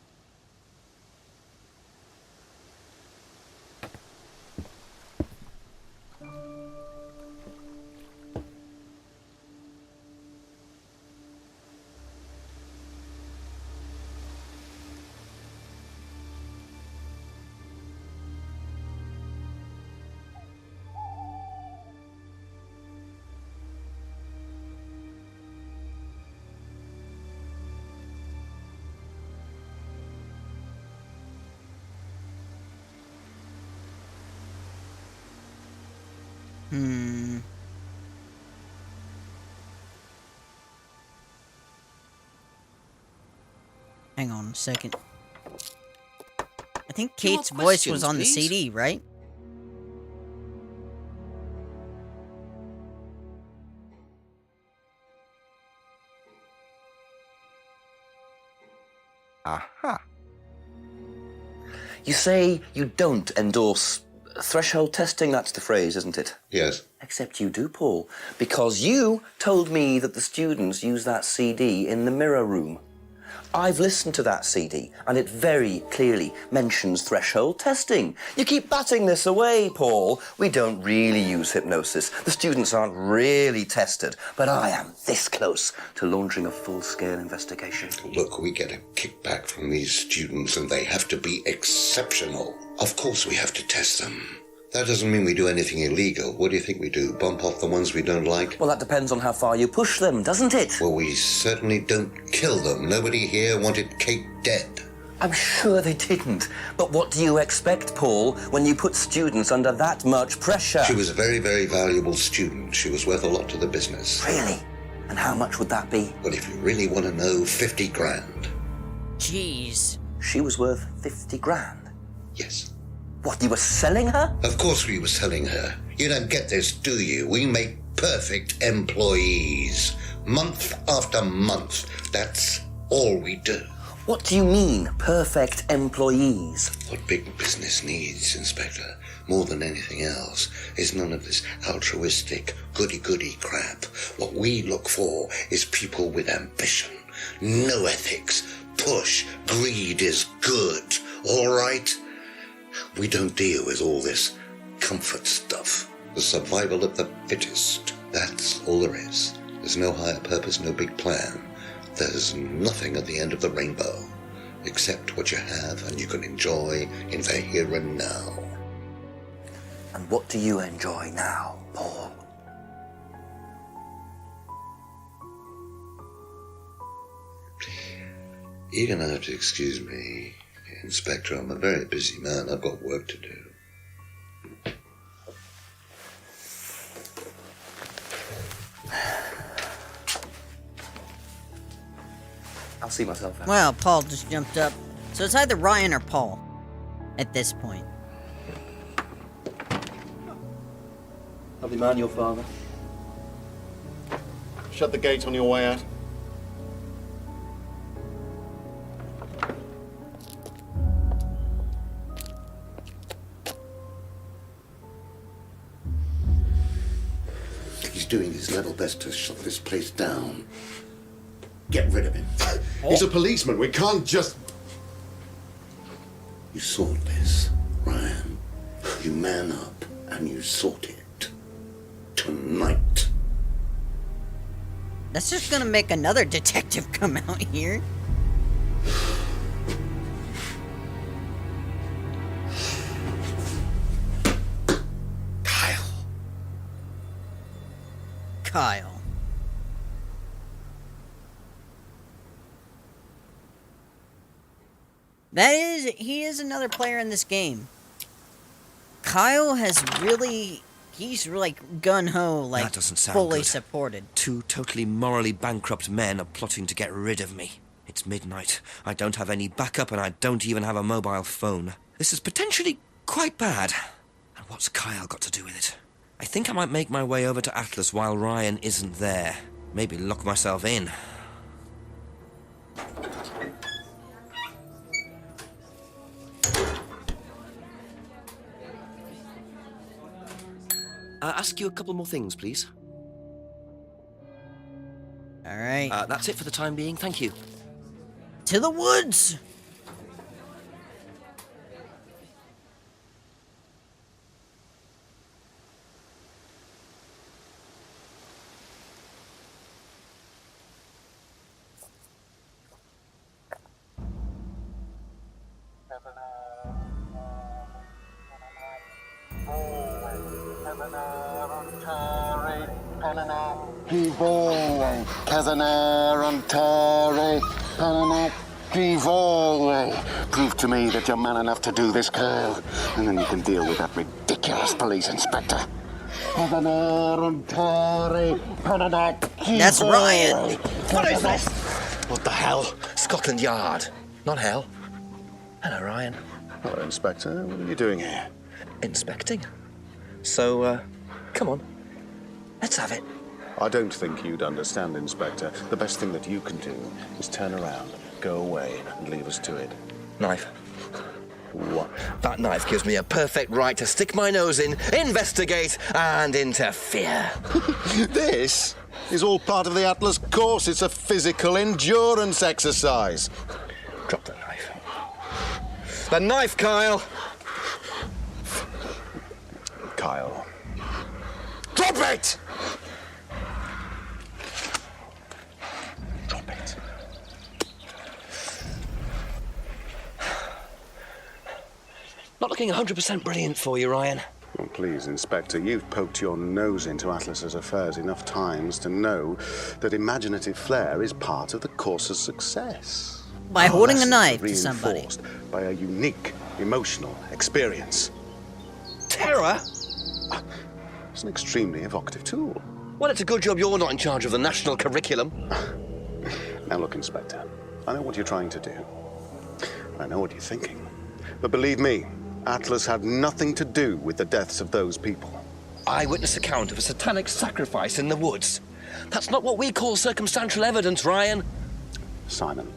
Hang on a second. I think Few more Kate's voice was questions, on the please. CD, right? Aha. You say you don't endorse threshold testing, that's the phrase, isn't it? Yes. Except you do, Paul, because you told me that the students use that CD in the mirror room. I've listened to that CD, and it very clearly mentions threshold testing. You keep batting this away, Paul. We don't really use hypnosis. The students aren't really tested, but I am this close to launching a full-scale investigation. Look, we get a kickback from these students and they have to be exceptional. Of course we have to test them. That doesn't mean we do anything illegal. What do you think we do? Bump off the ones we don't like? Well, that depends on how far you push them, doesn't it? Well, we certainly don't kill them. Nobody here wanted Kate dead. I'm sure they didn't. But what do you expect, Paul, when you put students under that much pressure? She was a very, very valuable student. She was worth a lot to the business. Really? And how much would that be? Well, if you really want to know, 50 grand. Jeez. She was worth 50 grand. Yes. What, you were selling her? Of course we were selling her. You don't get this, do you? We make perfect employees. Month after month. That's all we do. What do you mean, perfect employees? What big business needs, Inspector, more than anything else, is none of this altruistic, goody-goody crap. What we look for is people with ambition, no ethics, push, greed is good, all right? We don't deal with all this comfort stuff. The survival of the fittest. That's all there is. There's no higher purpose, no big plan. There's nothing at the end of the rainbow, except what you have and you can enjoy in the here and now. And what do you enjoy now, Paul? You're gonna have to excuse me, Inspector. I'm a very busy man. I've got work to do. I'll see myself out. Well, Paul just jumped up. So it's either Ryan or Paul at this point. Lovely man, your father. Shut the gate on your way out. He's doing his level best to shut this place down. Get rid of him. He's a policeman. We can't just... You sort this, Ryan. You man up and you sort it. Tonight. That's just gonna make another detective come out here. Kyle. He is another player in this game. Kyle he's like gun-ho, like That doesn't sound fully good. supported. Two totally morally bankrupt men are plotting to get rid of me. It's midnight. I don't have any backup and I don't even have a mobile phone. This is potentially quite bad. And what's Kyle got to do with it? I think I might make my way over to Atlas while Ryan isn't there. Maybe lock myself in. Ask you a couple more things, please. Alright. That's it for the time being, thank you. To the woods! Prove to me that you're man enough to do this, Kyle, and then you can deal with that ridiculous police inspector. That's Ryan! What is this? What the hell? Scotland Yard, not hell. Hello, Ryan. Hello, Inspector. What are you doing here? Inspecting? So, come on. Let's have it. I don't think you'd understand, Inspector. The best thing that you can do is turn around, go away, and leave us to it. Knife. What? That knife gives me a perfect right to stick my nose in, investigate, and interfere. This is all part of the Atlas course. It's a physical endurance exercise. Drop the knife. The knife, Kyle! Kyle. Drop it! Drop it. Not looking 100% brilliant for you, Ryan. Well, please, Inspector, you've poked your nose into Atlas's affairs enough times to know that imaginative flair is part of the course's success. By Our holding a lessons knife are to somebody. reinforced by a unique emotional experience. Terror? It's an extremely evocative tool. Well, it's a good job you're not in charge of the national curriculum. Now look, Inspector, I know what you're trying to do. I know what you're thinking. But believe me, Atlas had nothing to do with the deaths of those people. Eyewitness account of a satanic sacrifice in the woods. That's not what we call circumstantial evidence, Ryan. Simon.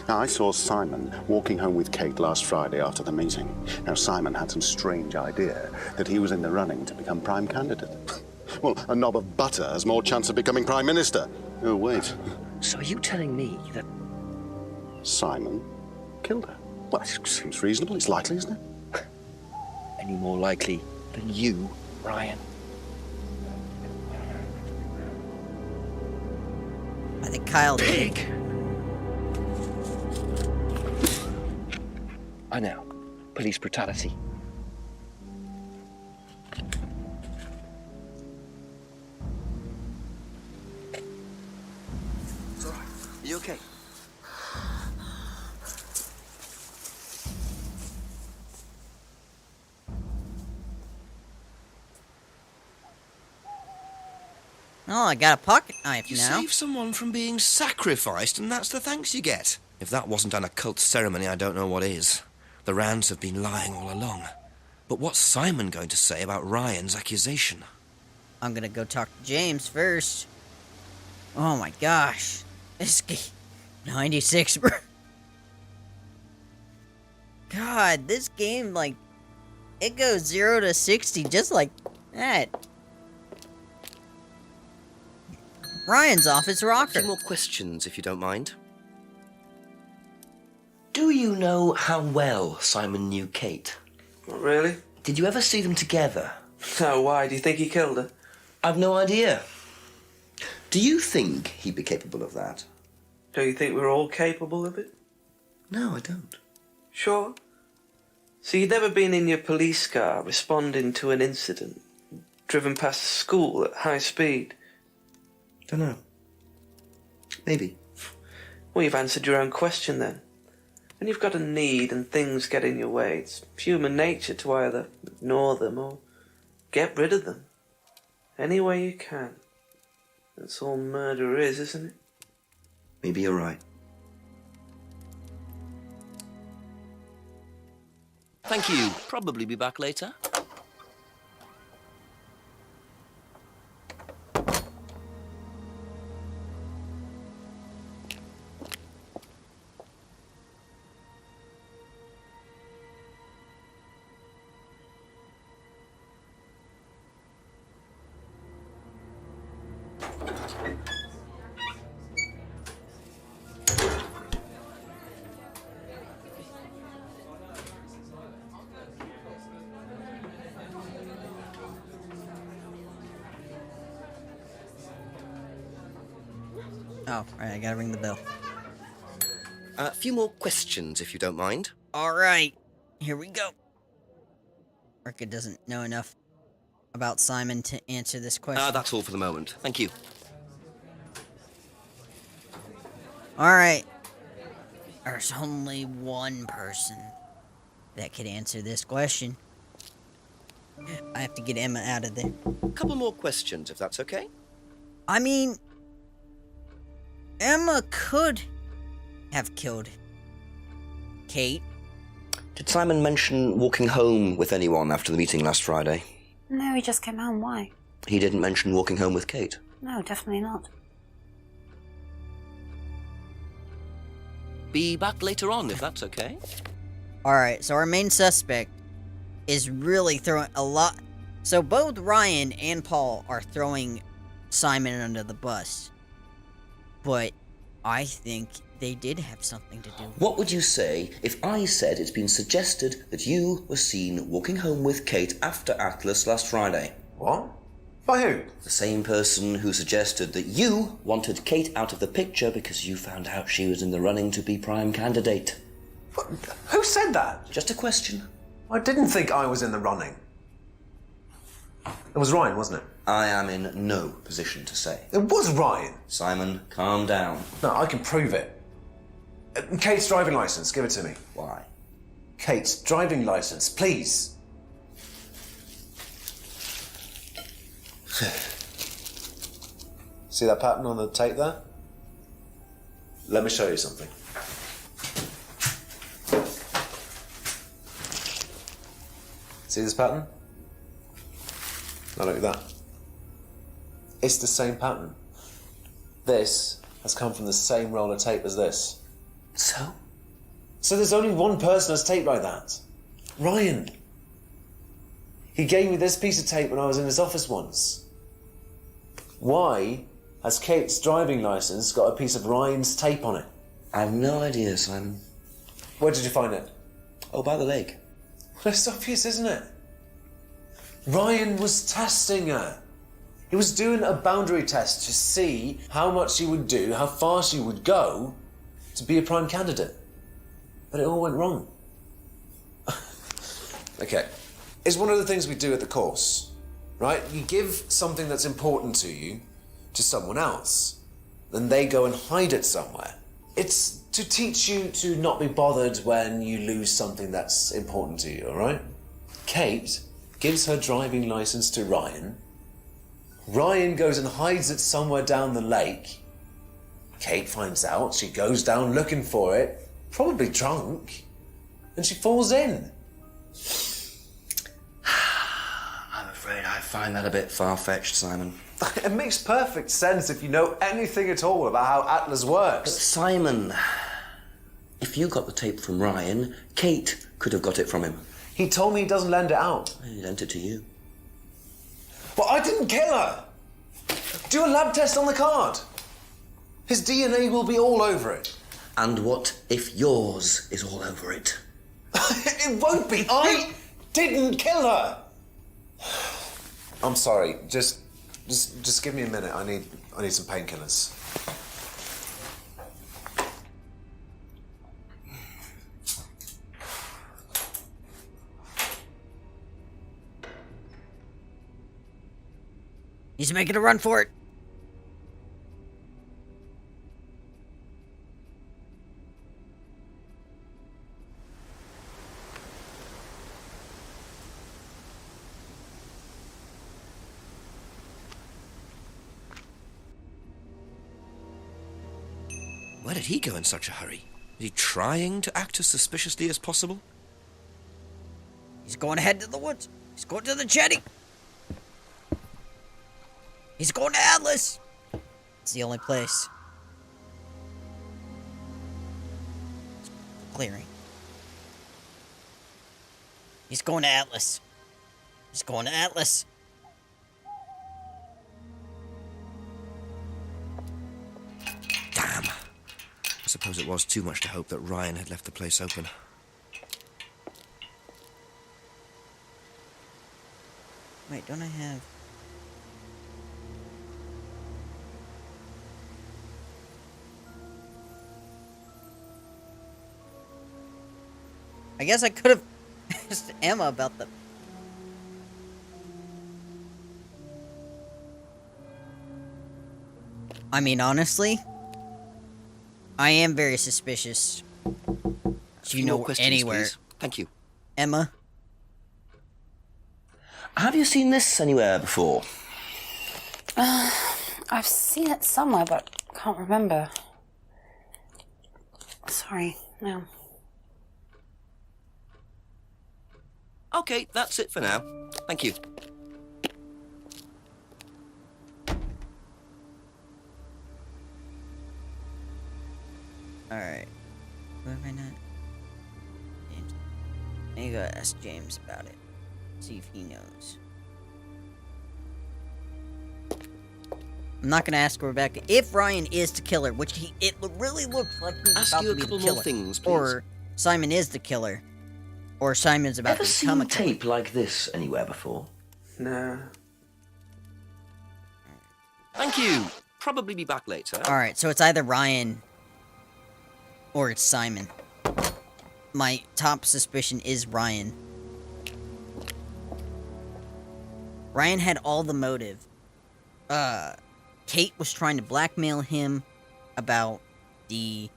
Now, I saw Simon walking home with Kate last Friday after the meeting. Now, Simon had some strange idea that he was in the running to become prime candidate. Well, a knob of butter has more chance of becoming prime minister. Oh, wait. So are you telling me that Simon killed her? Well, it seems reasonable. It's likely, isn't it? any more likely than you, Ryan? I think Kyle did. Pig! I know. Police brutality. It's all right. You okay? Oh, I got a pocket knife You now. save someone from being sacrificed, and that's the thanks you get. If that wasn't an occult ceremony, I don't know what is. The Rands have been lying all along. But what's Simon going to say about Ryan's accusation? I'm gonna go talk to James first. Oh my gosh. This game... 96, bro. God, this game, like... It goes 0 to 60 just like that. Ryan's off his A rocker. few more questions, if you don't mind. Do you know how well Simon knew Kate? Not really. Did you ever see them together? No, why? Do you think he killed her? I've no idea. Do you think he'd be capable of that? Do you think we're all capable of it? No, I don't. Sure. So you'd never been in your police car responding to an incident, driven past a school at high speed? Don't know. Maybe. Well, you've answered your own question then. When you've got a need and things get in your way, it's human nature to either ignore them or get rid of them. Any way you can. That's all murder is, isn't it? Maybe you're right. Thank you. Probably be back later. Oh, right, I gotta ring the bell. A few more questions, if you don't mind. All right, here we go. Orca doesn't know enough about Simon to answer this question. That's all for the moment. Thank you. All right. There's only one person that could answer this question. I have to get Emma out of there. A couple more questions, if that's okay. I mean, Emma could have killed Kate. Did Simon mention walking home with anyone after the meeting last Friday? No, he just came home. Why? He didn't mention walking home with Kate. No, definitely not. Be back later on, if that's okay. All right, so our main suspect is really throwing a lot. So both Ryan and Paul are throwing Simon under the bus. But I think they did have something to do with it. What would you say if I said it's been suggested that you were seen walking home with Kate after Atlas last Friday? What? By who? The same person who suggested that you wanted Kate out of the picture because you found out she was in the running to be prime candidate. What? Who said that? Just a question. I didn't think I was in the running. It was Ryan, wasn't it? I am in no position to say. It was Ryan. Simon, calm down. No, I can prove it. Kate's driving license, give it to me. Why? Kate's driving license, please. See that pattern on the tape there? Let me show you something. See this pattern? Now look at that. It's the same pattern. This has come from the same roll of tape as this. So? So there's only one person that's taped like that. Ryan. He gave me this piece of tape when I was in his office once. Why has Kate's driving license got a piece of Ryan's tape on it? I have no idea, Simon. Where did you find it? Oh, by the lake. Well, it's obvious, isn't it? Ryan was testing her. He was doing a boundary test to see how much she would do, how far she would go to be a prime candidate. But it all went wrong. Okay. It's one of the things we do at the course, right? You give something that's important to you to someone else, then they go and hide it somewhere. It's to teach you to not be bothered when you lose something that's important to you, all right? Kate gives her driving license to Ryan. Ryan goes and hides it somewhere down the lake. Kate finds out, she goes down looking for it, probably drunk, and she falls in. I'm afraid I find that a bit far-fetched, Simon. It makes perfect sense if you know anything at all about how Atlas But works. Simon, if you got the tape from Ryan, Kate could have got it from him. He told me he doesn't lend it out. He lent it to you. But I didn't kill her! Do a lab test on the card. His DNA will be all over it. And what if yours is all over it? It won't be. I didn't kill her. I'm sorry. Just give me a minute. I need some painkillers. He's making a run for it. Where did he go in such a hurry? Is he trying to act as suspiciously as possible? He's going ahead to the woods. He's going to the jetty. He's going to Atlas. It's the only place. Clearing. He's going to Atlas. He's going to Atlas. Damn. I suppose it was too much to hope that Ryan had left the place open. Wait, don't I have... I guess I could have asked Emma about the... I mean, honestly, I am very suspicious. Do you know anywhere? Please. Thank you. Emma? Have you seen this anywhere before? I've seen it somewhere, but can't remember. Sorry, no. Okay, that's it for now. Thank you. Alright. Who have I not? James. I need to go ask James about it. See if he knows. I'm not gonna ask Rebecca if Ryan is the killer, which it really looks like he's Ask about you to a be couple the more killer. things, please. Or Simon is the killer. Or Simon's about Ever to become seen a killer. tape like this anywhere before? Nah. Thank you. Probably be back later. Alright, so it's either Ryan or it's Simon. My top suspicion is Ryan. Ryan had all the motive. Kate was trying to blackmail him about the,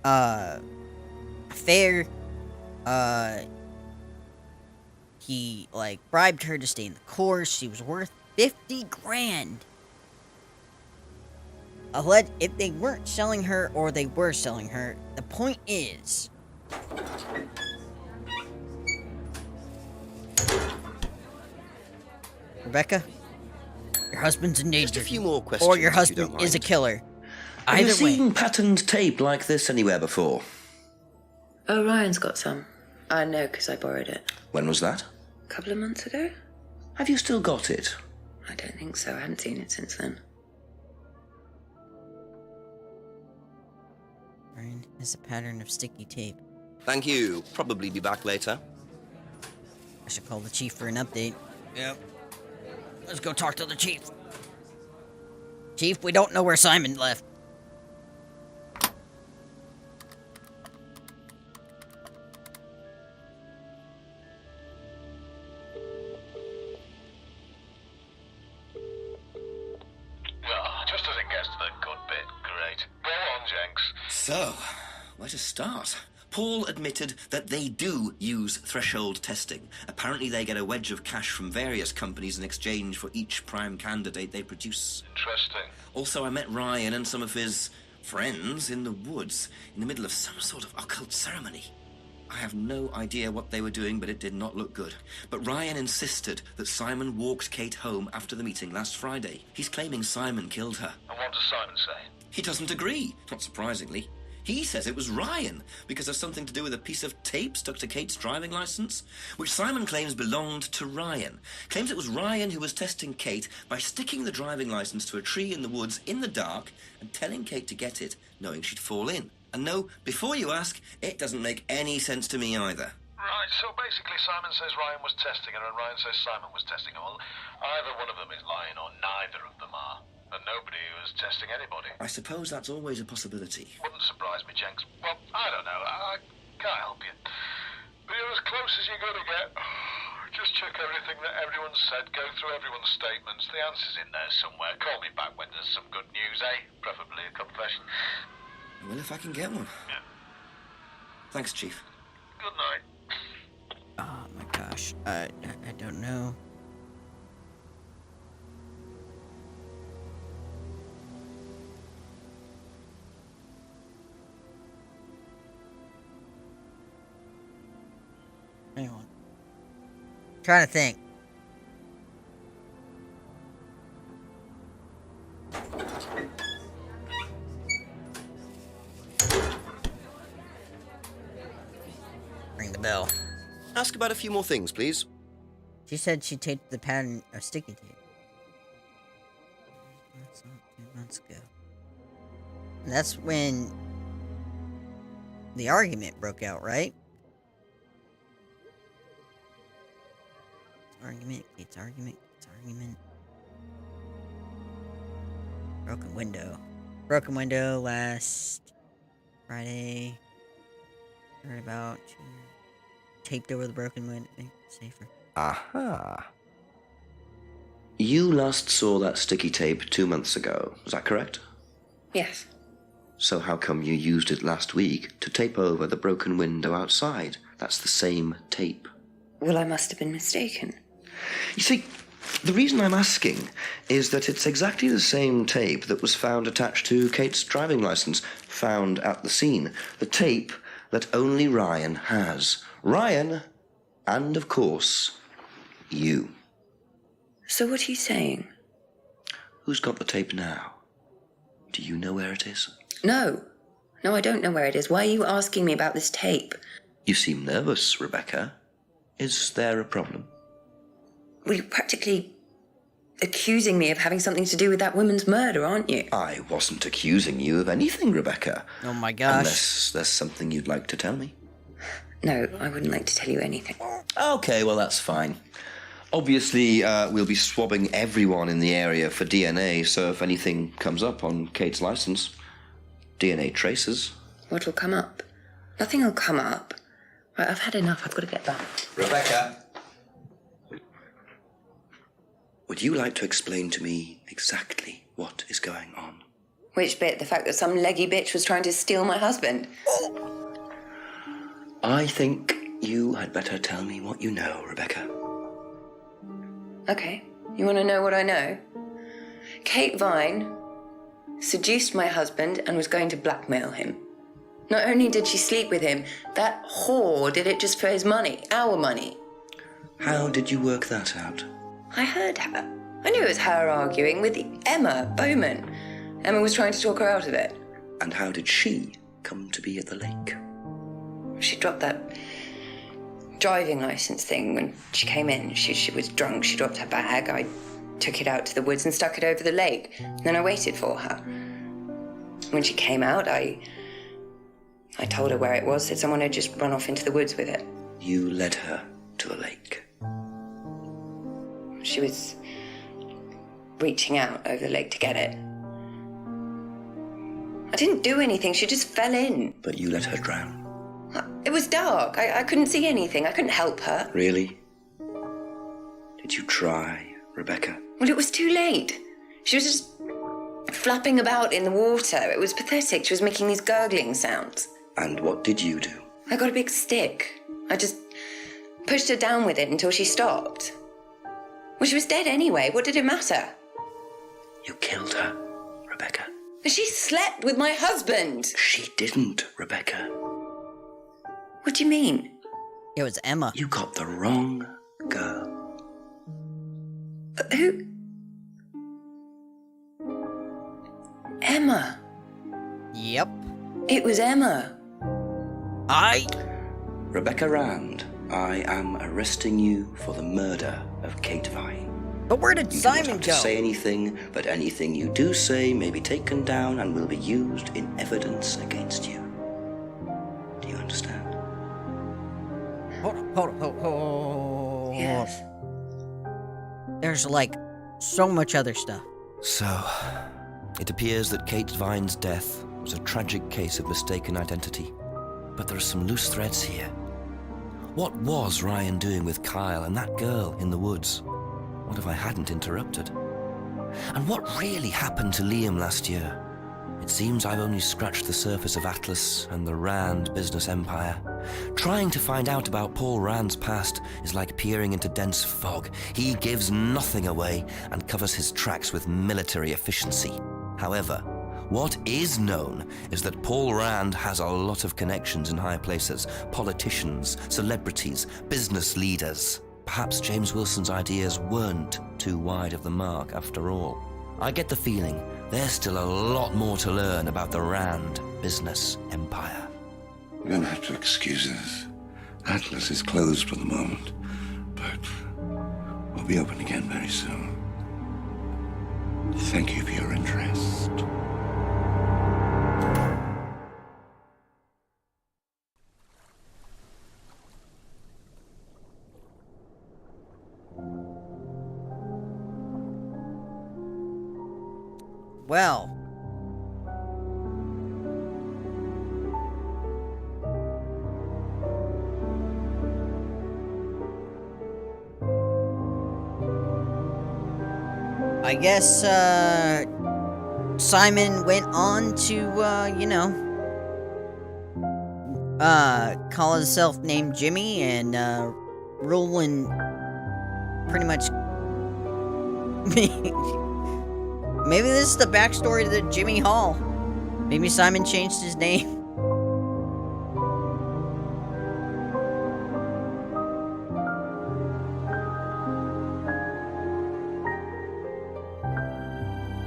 affair. He, like, bribed her to stay in the course. She was worth 50 grand. If they weren't selling her or they were selling her, the point is... Rebecca, your husband's in danger. Just a few more questions, Or your if you husband don't is a mind. killer. Have you Either way. seen patterned tape like this anywhere before? Oh, Ryan's got some. I know because I borrowed it. When was that? A couple of months ago? Have you still got it? I don't think so. I haven't seen it since then. Ryan has a pattern of sticky tape. Thank you. Probably be back later. I should call the chief for an update. Yep. Let's go talk to the chief. Chief, we don't know where Simon left. Just as it gets to the good bit, great. Go on, Jenks. So, where to start? Paul admitted that they do use threshold testing. Apparently they get a wedge of cash from various companies in exchange for each prime candidate they produce. Interesting. Also, I met Ryan and some of his friends in the woods in the middle of some sort of occult ceremony. I have no idea what they were doing, but it did not look good. But Ryan insisted that Simon walked Kate home after the meeting last Friday. He's claiming Simon killed her. And what does Simon say? He doesn't agree, not surprisingly. He says it was Ryan, because of something to do with a piece of tape stuck to Kate's driving license, which Simon claims belonged to Ryan. Claims it was Ryan who was testing Kate by sticking the driving license to a tree in the woods in the dark and telling Kate to get it, knowing she'd fall in. And no, before you ask, it doesn't make any sense to me either. Right, so basically Simon says Ryan was testing her and Ryan says Simon was testing her. Well, either one of them is lying or neither of them are. And nobody was testing anybody. I suppose that's always a possibility. Wouldn't surprise me, Jenks. Well, I don't know. I can't help you. But you're as close as you're going to get. Just check everything that everyone's said. Go through everyone's statements. The answer's in there somewhere. Call me back when there's some good news, eh? Preferably a confession. Well, if I can get one. Yeah. Thanks, Chief. Good night. Oh my gosh. I don't know. Hang on. Trying to think. Ring the bell. Ask about a few more things, please. She said she taped the pattern of sticky tape. That's not 2 months ago. And that's when the argument broke out, right? It's argument. Broken window last Friday. Heard about taped over the broken window. Make it safer. Aha. You last saw that sticky tape 2 months ago, is that correct? Yes. So how come you used it last week to tape over the broken window outside? That's the same tape. Well, I must have been mistaken. You see, the reason I'm asking is that it's exactly the same tape that was found attached to Kate's driving license, found at the scene. The tape that only Ryan has. Ryan, and of course, you. So what are you saying? Who's got the tape now? Do you know where it is? No. No, I don't know where it is. Why are you asking me about this tape? You seem nervous, Rebecca. Is there a problem? Well, you're practically accusing me of having something to do with that woman's murder, aren't you? I wasn't accusing you of anything, Rebecca. Oh my gosh. Unless there's something you'd like to tell me. No, I wouldn't like to tell you anything. Okay, well, that's fine. Obviously, we'll be swabbing everyone in the area for DNA, so if anything comes up on Kate's license, DNA traces. What'll come up? Nothing will come up. Right, I've had enough. I've got to get back. Rebecca! Would you like to explain to me exactly what is going on? Which bit? The fact that some leggy bitch was trying to steal my husband? I think you had better tell me what you know, Rebecca. Okay. You want to know what I know? Kate Vine seduced my husband and was going to blackmail him. Not only did she sleep with him, that whore did it just for his money, our money. How did you work that out? I heard her. I knew it was her arguing with Emma Bowman. Emma was trying to talk her out of it. And how did she come to be at the lake? She dropped that driving license thing when she came in. She was drunk. She dropped her bag. I took it out to the woods and stuck it over the lake. Then I waited for her. When she came out, I told her where it was, that someone had just run off into the woods with it. You led her to the lake. She was reaching out over the lake to get it. I didn't do anything. She just fell in. But you let her drown. It was dark. I couldn't see anything. I couldn't help her. Really? Did you try, Rebecca? Well, it was too late. She was just flapping about in the water. It was pathetic. She was making these gurgling sounds. And what did you do? I got a big stick. I just pushed her down with it until she stopped. Well, she was dead anyway. What did it matter? You killed her, Rebecca. She slept with my husband. She didn't, Rebecca. What do you mean? It was Emma. You got the wrong girl. Who? Emma. Yep. It was Emma. Rebecca Rand, I am arresting you for the murder of Kate Vine. But where did You Simon don't have go? to say anything, but anything you do say may be taken down and will be used in evidence against you. understand? Hold on, hold on, hold on. Yes. There's like so much other stuff. So, it appears that Kate Vine's death was a tragic case of mistaken identity. But there are some loose threads here. What was Ryan doing with Kyle and that girl in the woods? What if I hadn't interrupted? And what really happened to Liam last year? It seems I've only scratched the surface of Atlas and the Rand business empire. Trying to find out about Paul Rand's past is like peering into dense fog. He gives nothing away and covers his tracks with military efficiency. However, what is known is that Paul Rand has a lot of connections in high places, politicians, celebrities, business leaders. Perhaps James Wilson's ideas weren't too wide of the mark after all. I get the feeling there's still a lot more to learn about the Rand business empire. You're going to have to excuse us. Atlas is closed for the moment, but we'll be open again very soon. Thank you for your interest. Well, I guess Simon went on to call himself named Jimmy and rule and pretty much maybe this is the backstory to the Jimmy Hall. Maybe Simon changed his name.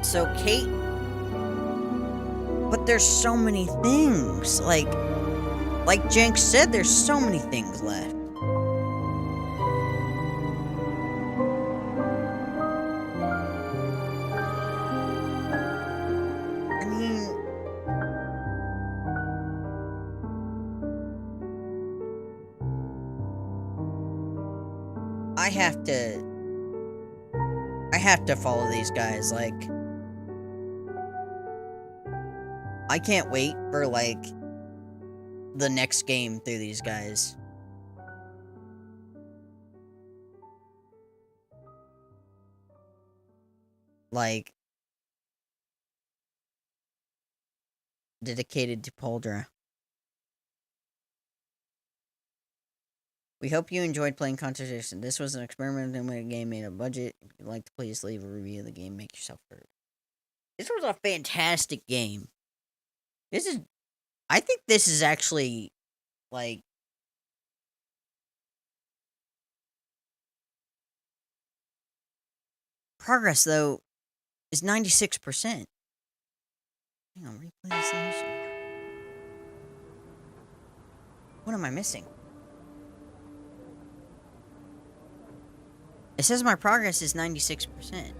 So Kate, but there's so many things. Like Jenks said, there's so many things left. I mean, I have to follow these guys. Like, I can't wait for, like, the next game through these guys. Like, dedicated to Poldra. We hope you enjoyed playing Contradiction. This was an experimental game made on budget. If you'd like to please leave a review of the game, make yourself heard. This was a fantastic game. I think this is actually, like, progress, though, is 96%. Hang on, replay this mission. What am I missing? It says my progress is 96%.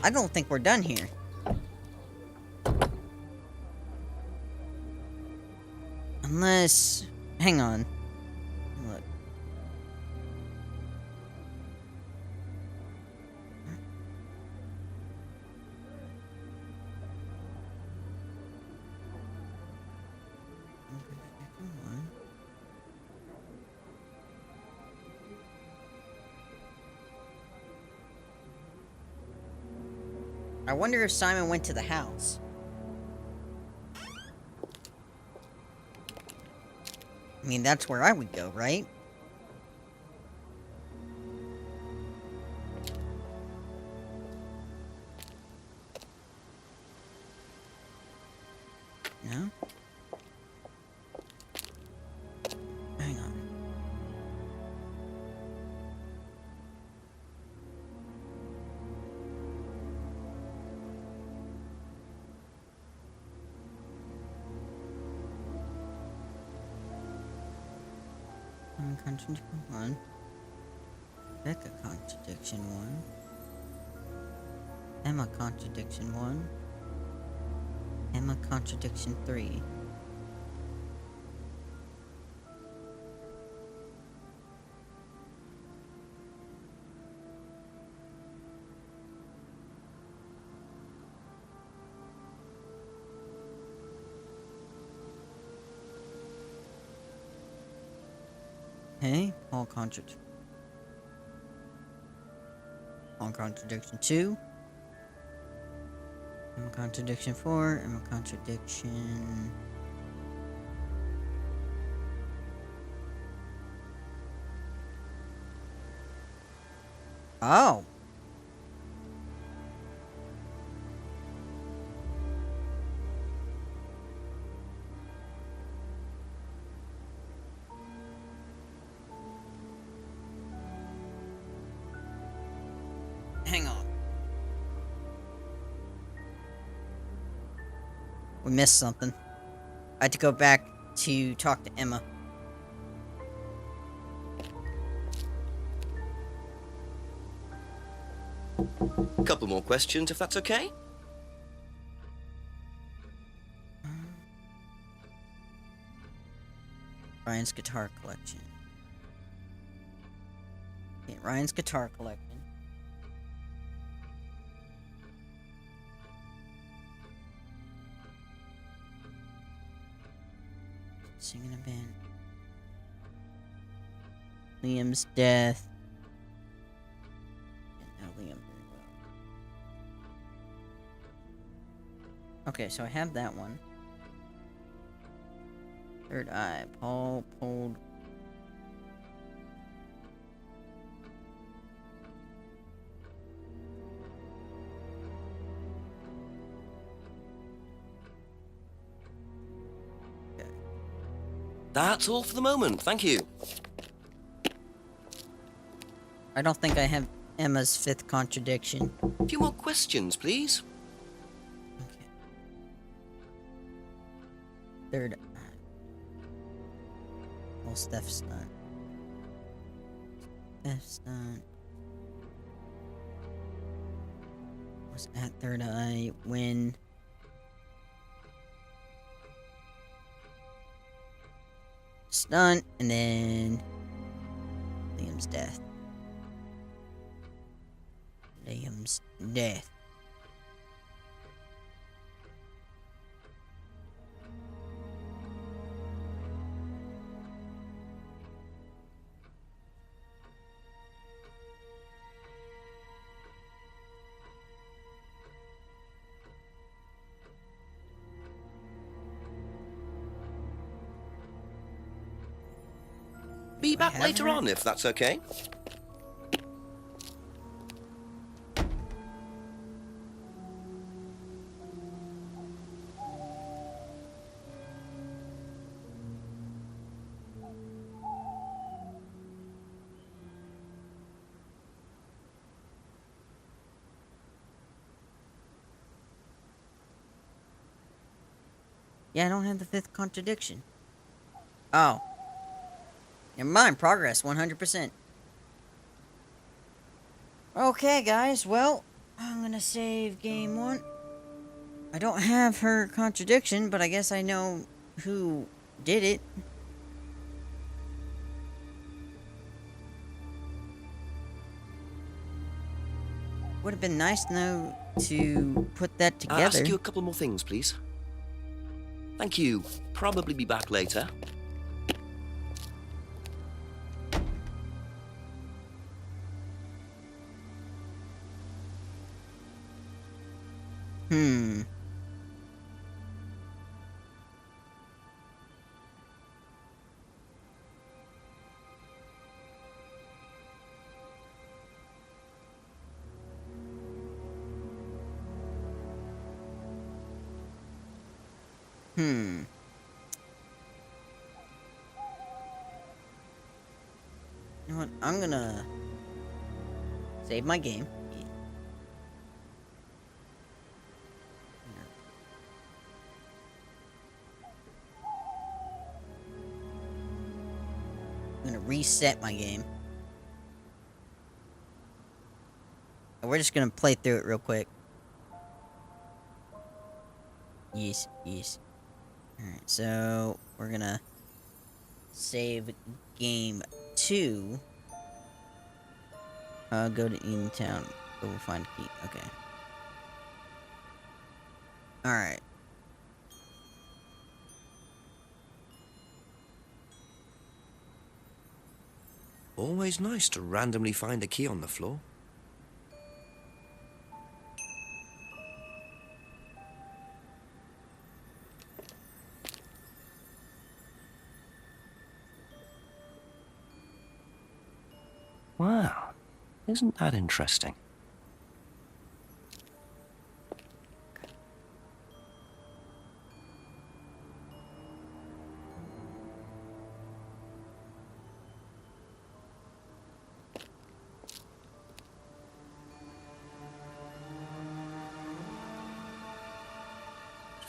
I don't think we're done here. Unless... Hang on. Look. I wonder if Simon went to the house. I mean, that's where I would go, right? No? Hang on. Contradiction 1. Becca Contradiction 1. Emma Contradiction 1. Emma Contradiction 3. Okay, Paul Contradiction 2. Emma Contradiction 4. Emma Contradiction... Oh! Hang on. We missed something. I had to go back to talk to Emma. Couple more questions, if that's okay? Ryan's guitar collection. Okay, Ryan's guitar collection. Singing a band. Liam's death. Didn't know Liam very well. Okay, so I have that one. Third eye. Paul pulled. That's all for the moment, thank you. I don't think I have Emma's fifth contradiction. A few more questions, please. Okay. Third eye. Well, Steph's done. Steph's done. Was at third eye when stunt, and then Liam's death. Liam's death. Be back later on, if that's okay. Yeah, I don't have the fifth contradiction. Oh. Never mind, progress, 100%. Okay, guys, well, I'm gonna save game 1. I don't have her contradiction, but I guess I know who did it. Would have been nice to know to put that together. I'll ask you a couple more things, please. Thank you. Probably be back later. Hmm. Hmm. You know what? I'm gonna save my game. I'm gonna reset my game. And we're just gonna play through it real quick. Yes, yes. Alright, so we're gonna save game 2. Go to Edentown. Go find a key. Okay. Alright. Always nice to randomly find a key on the floor. Wow, isn't that interesting?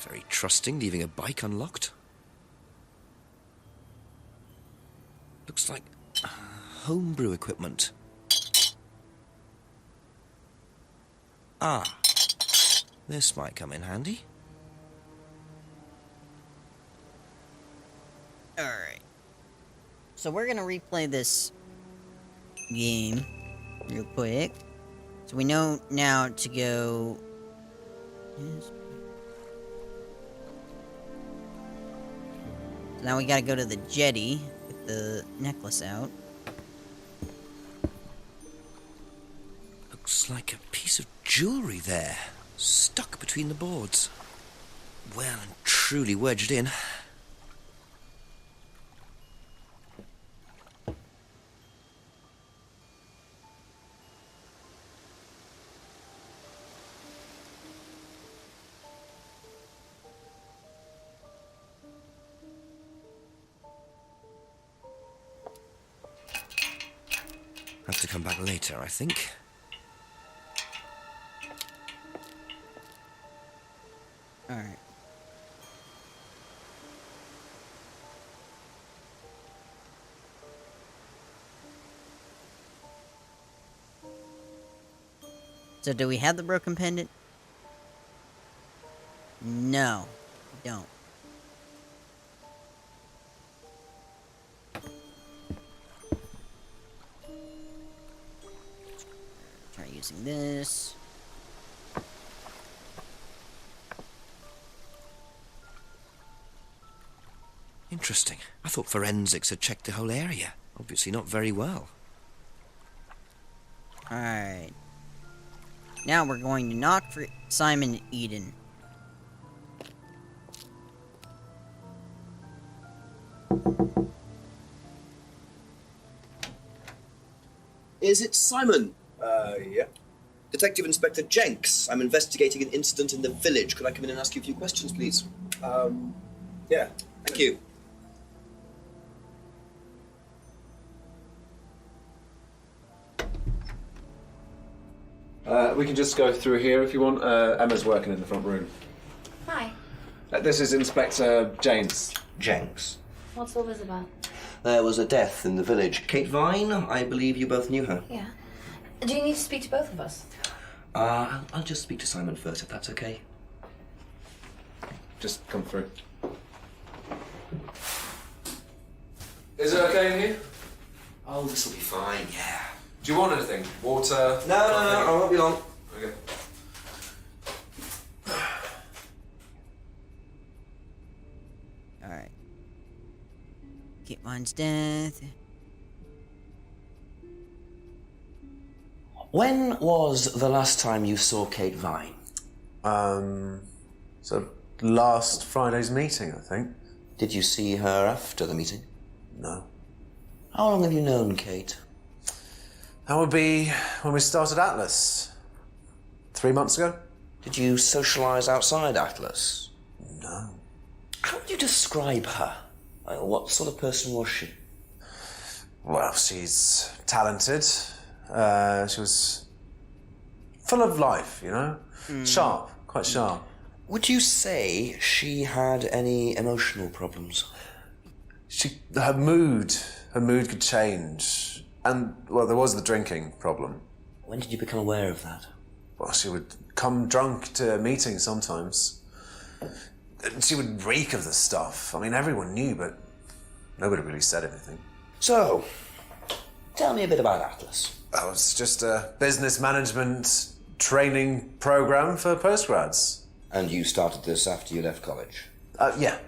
Very trusting, leaving a bike unlocked. Looks like homebrew equipment. Ah, this might come in handy. Alright. So we're gonna replay this game real quick. So we know now to go... Yes. So now we gotta go to the jetty, get the necklace out. Looks like a piece of jewellery there, stuck between the boards. Well and truly wedged in. Have to come back later, I think. Alright. So do we have the broken pendant? No, we don't. Try using this. Interesting. I thought forensics had checked the whole area. Obviously not very well. Alright. Now we're going to knock for Simon Eden. Is it Simon? Yeah. Detective Inspector Jenks. I'm investigating an incident in the village. Could I come in and ask you a few questions, please? Yeah. Thank you. We can just go through here if you want. Emma's working in the front room. Hi. This is Inspector James. Jenks. What's all this about? There was a death in the village. Kate Vine, I believe you both knew her. Yeah. Do you need to speak to both of us? I'll just speak to Simon first, if that's okay. Just come through. Is it okay in here? Oh, this will be fine, yeah. Do you want anything? Water? No, I won't be long. Okay. Alright. Kate Vine's death. When was the last time you saw Kate Vine? So last Friday's meeting, I think. Did you see her after the meeting? No. How long have you known Kate? That would be when we started Atlas. 3 months ago? Did you socialise outside Atlas? No. How would you describe her? What sort of person was she? Well, she's talented. She was full of life, you know? Sharp, quite sharp. Would you say she had any emotional problems? Her mood could change. And, well, there was the drinking problem. When did you become aware of that? Well, she would come drunk to meetings sometimes. She would reek of the stuff. I mean, everyone knew, but nobody really said anything. So, tell me a bit about Atlas. Oh, it's just a business management training program for postgrads. And you started this after you left college? Yeah.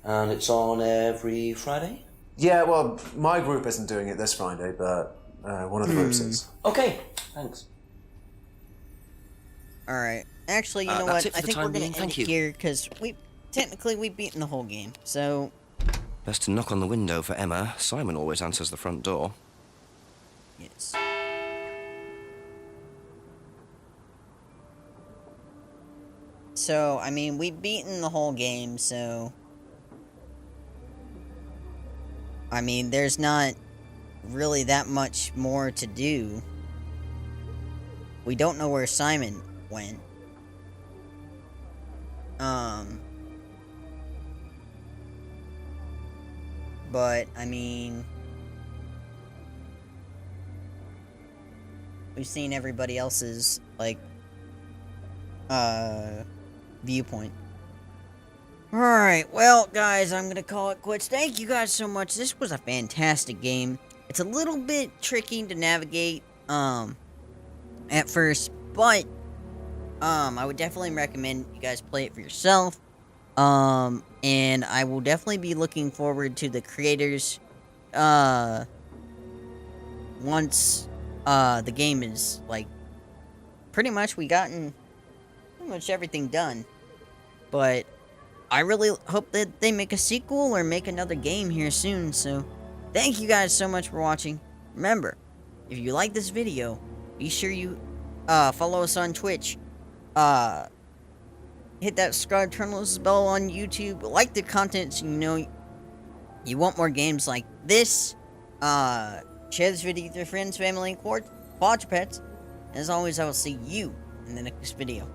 And it's on every Friday? Yeah, well, my group isn't doing it this Friday, but one of the groups is. Okay, thanks. Alright. Actually, you know that's what? it for I the think time we're gonna being. end Thank it you. here, because we've beaten the whole game. So, Best to knock on the window for Emma. Simon always answers the front door. yes. So, I mean, we've beaten the whole game, so... I mean, there's not really that much more to do. We don't know where Simon went. But, I mean... We've seen everybody else's, like, viewpoint. Alright, well, guys, I'm gonna call it quits. Thank you guys so much. This was a fantastic game. It's a little bit tricky to navigate, at first, but, I would definitely recommend you guys play it for yourself. And I will definitely be looking forward to the creators, once, the game is, like, pretty much pretty much everything done. But I really hope that they make a sequel or make another game here soon, so thank you guys so much for watching. Remember, if you like this video, be sure you, follow us on Twitch, hit that subscribe, turn on the bell on YouTube, like the content so you know you want more games like this, share this video with your friends, family, and quadrupeds. As always, I will see you in the next video.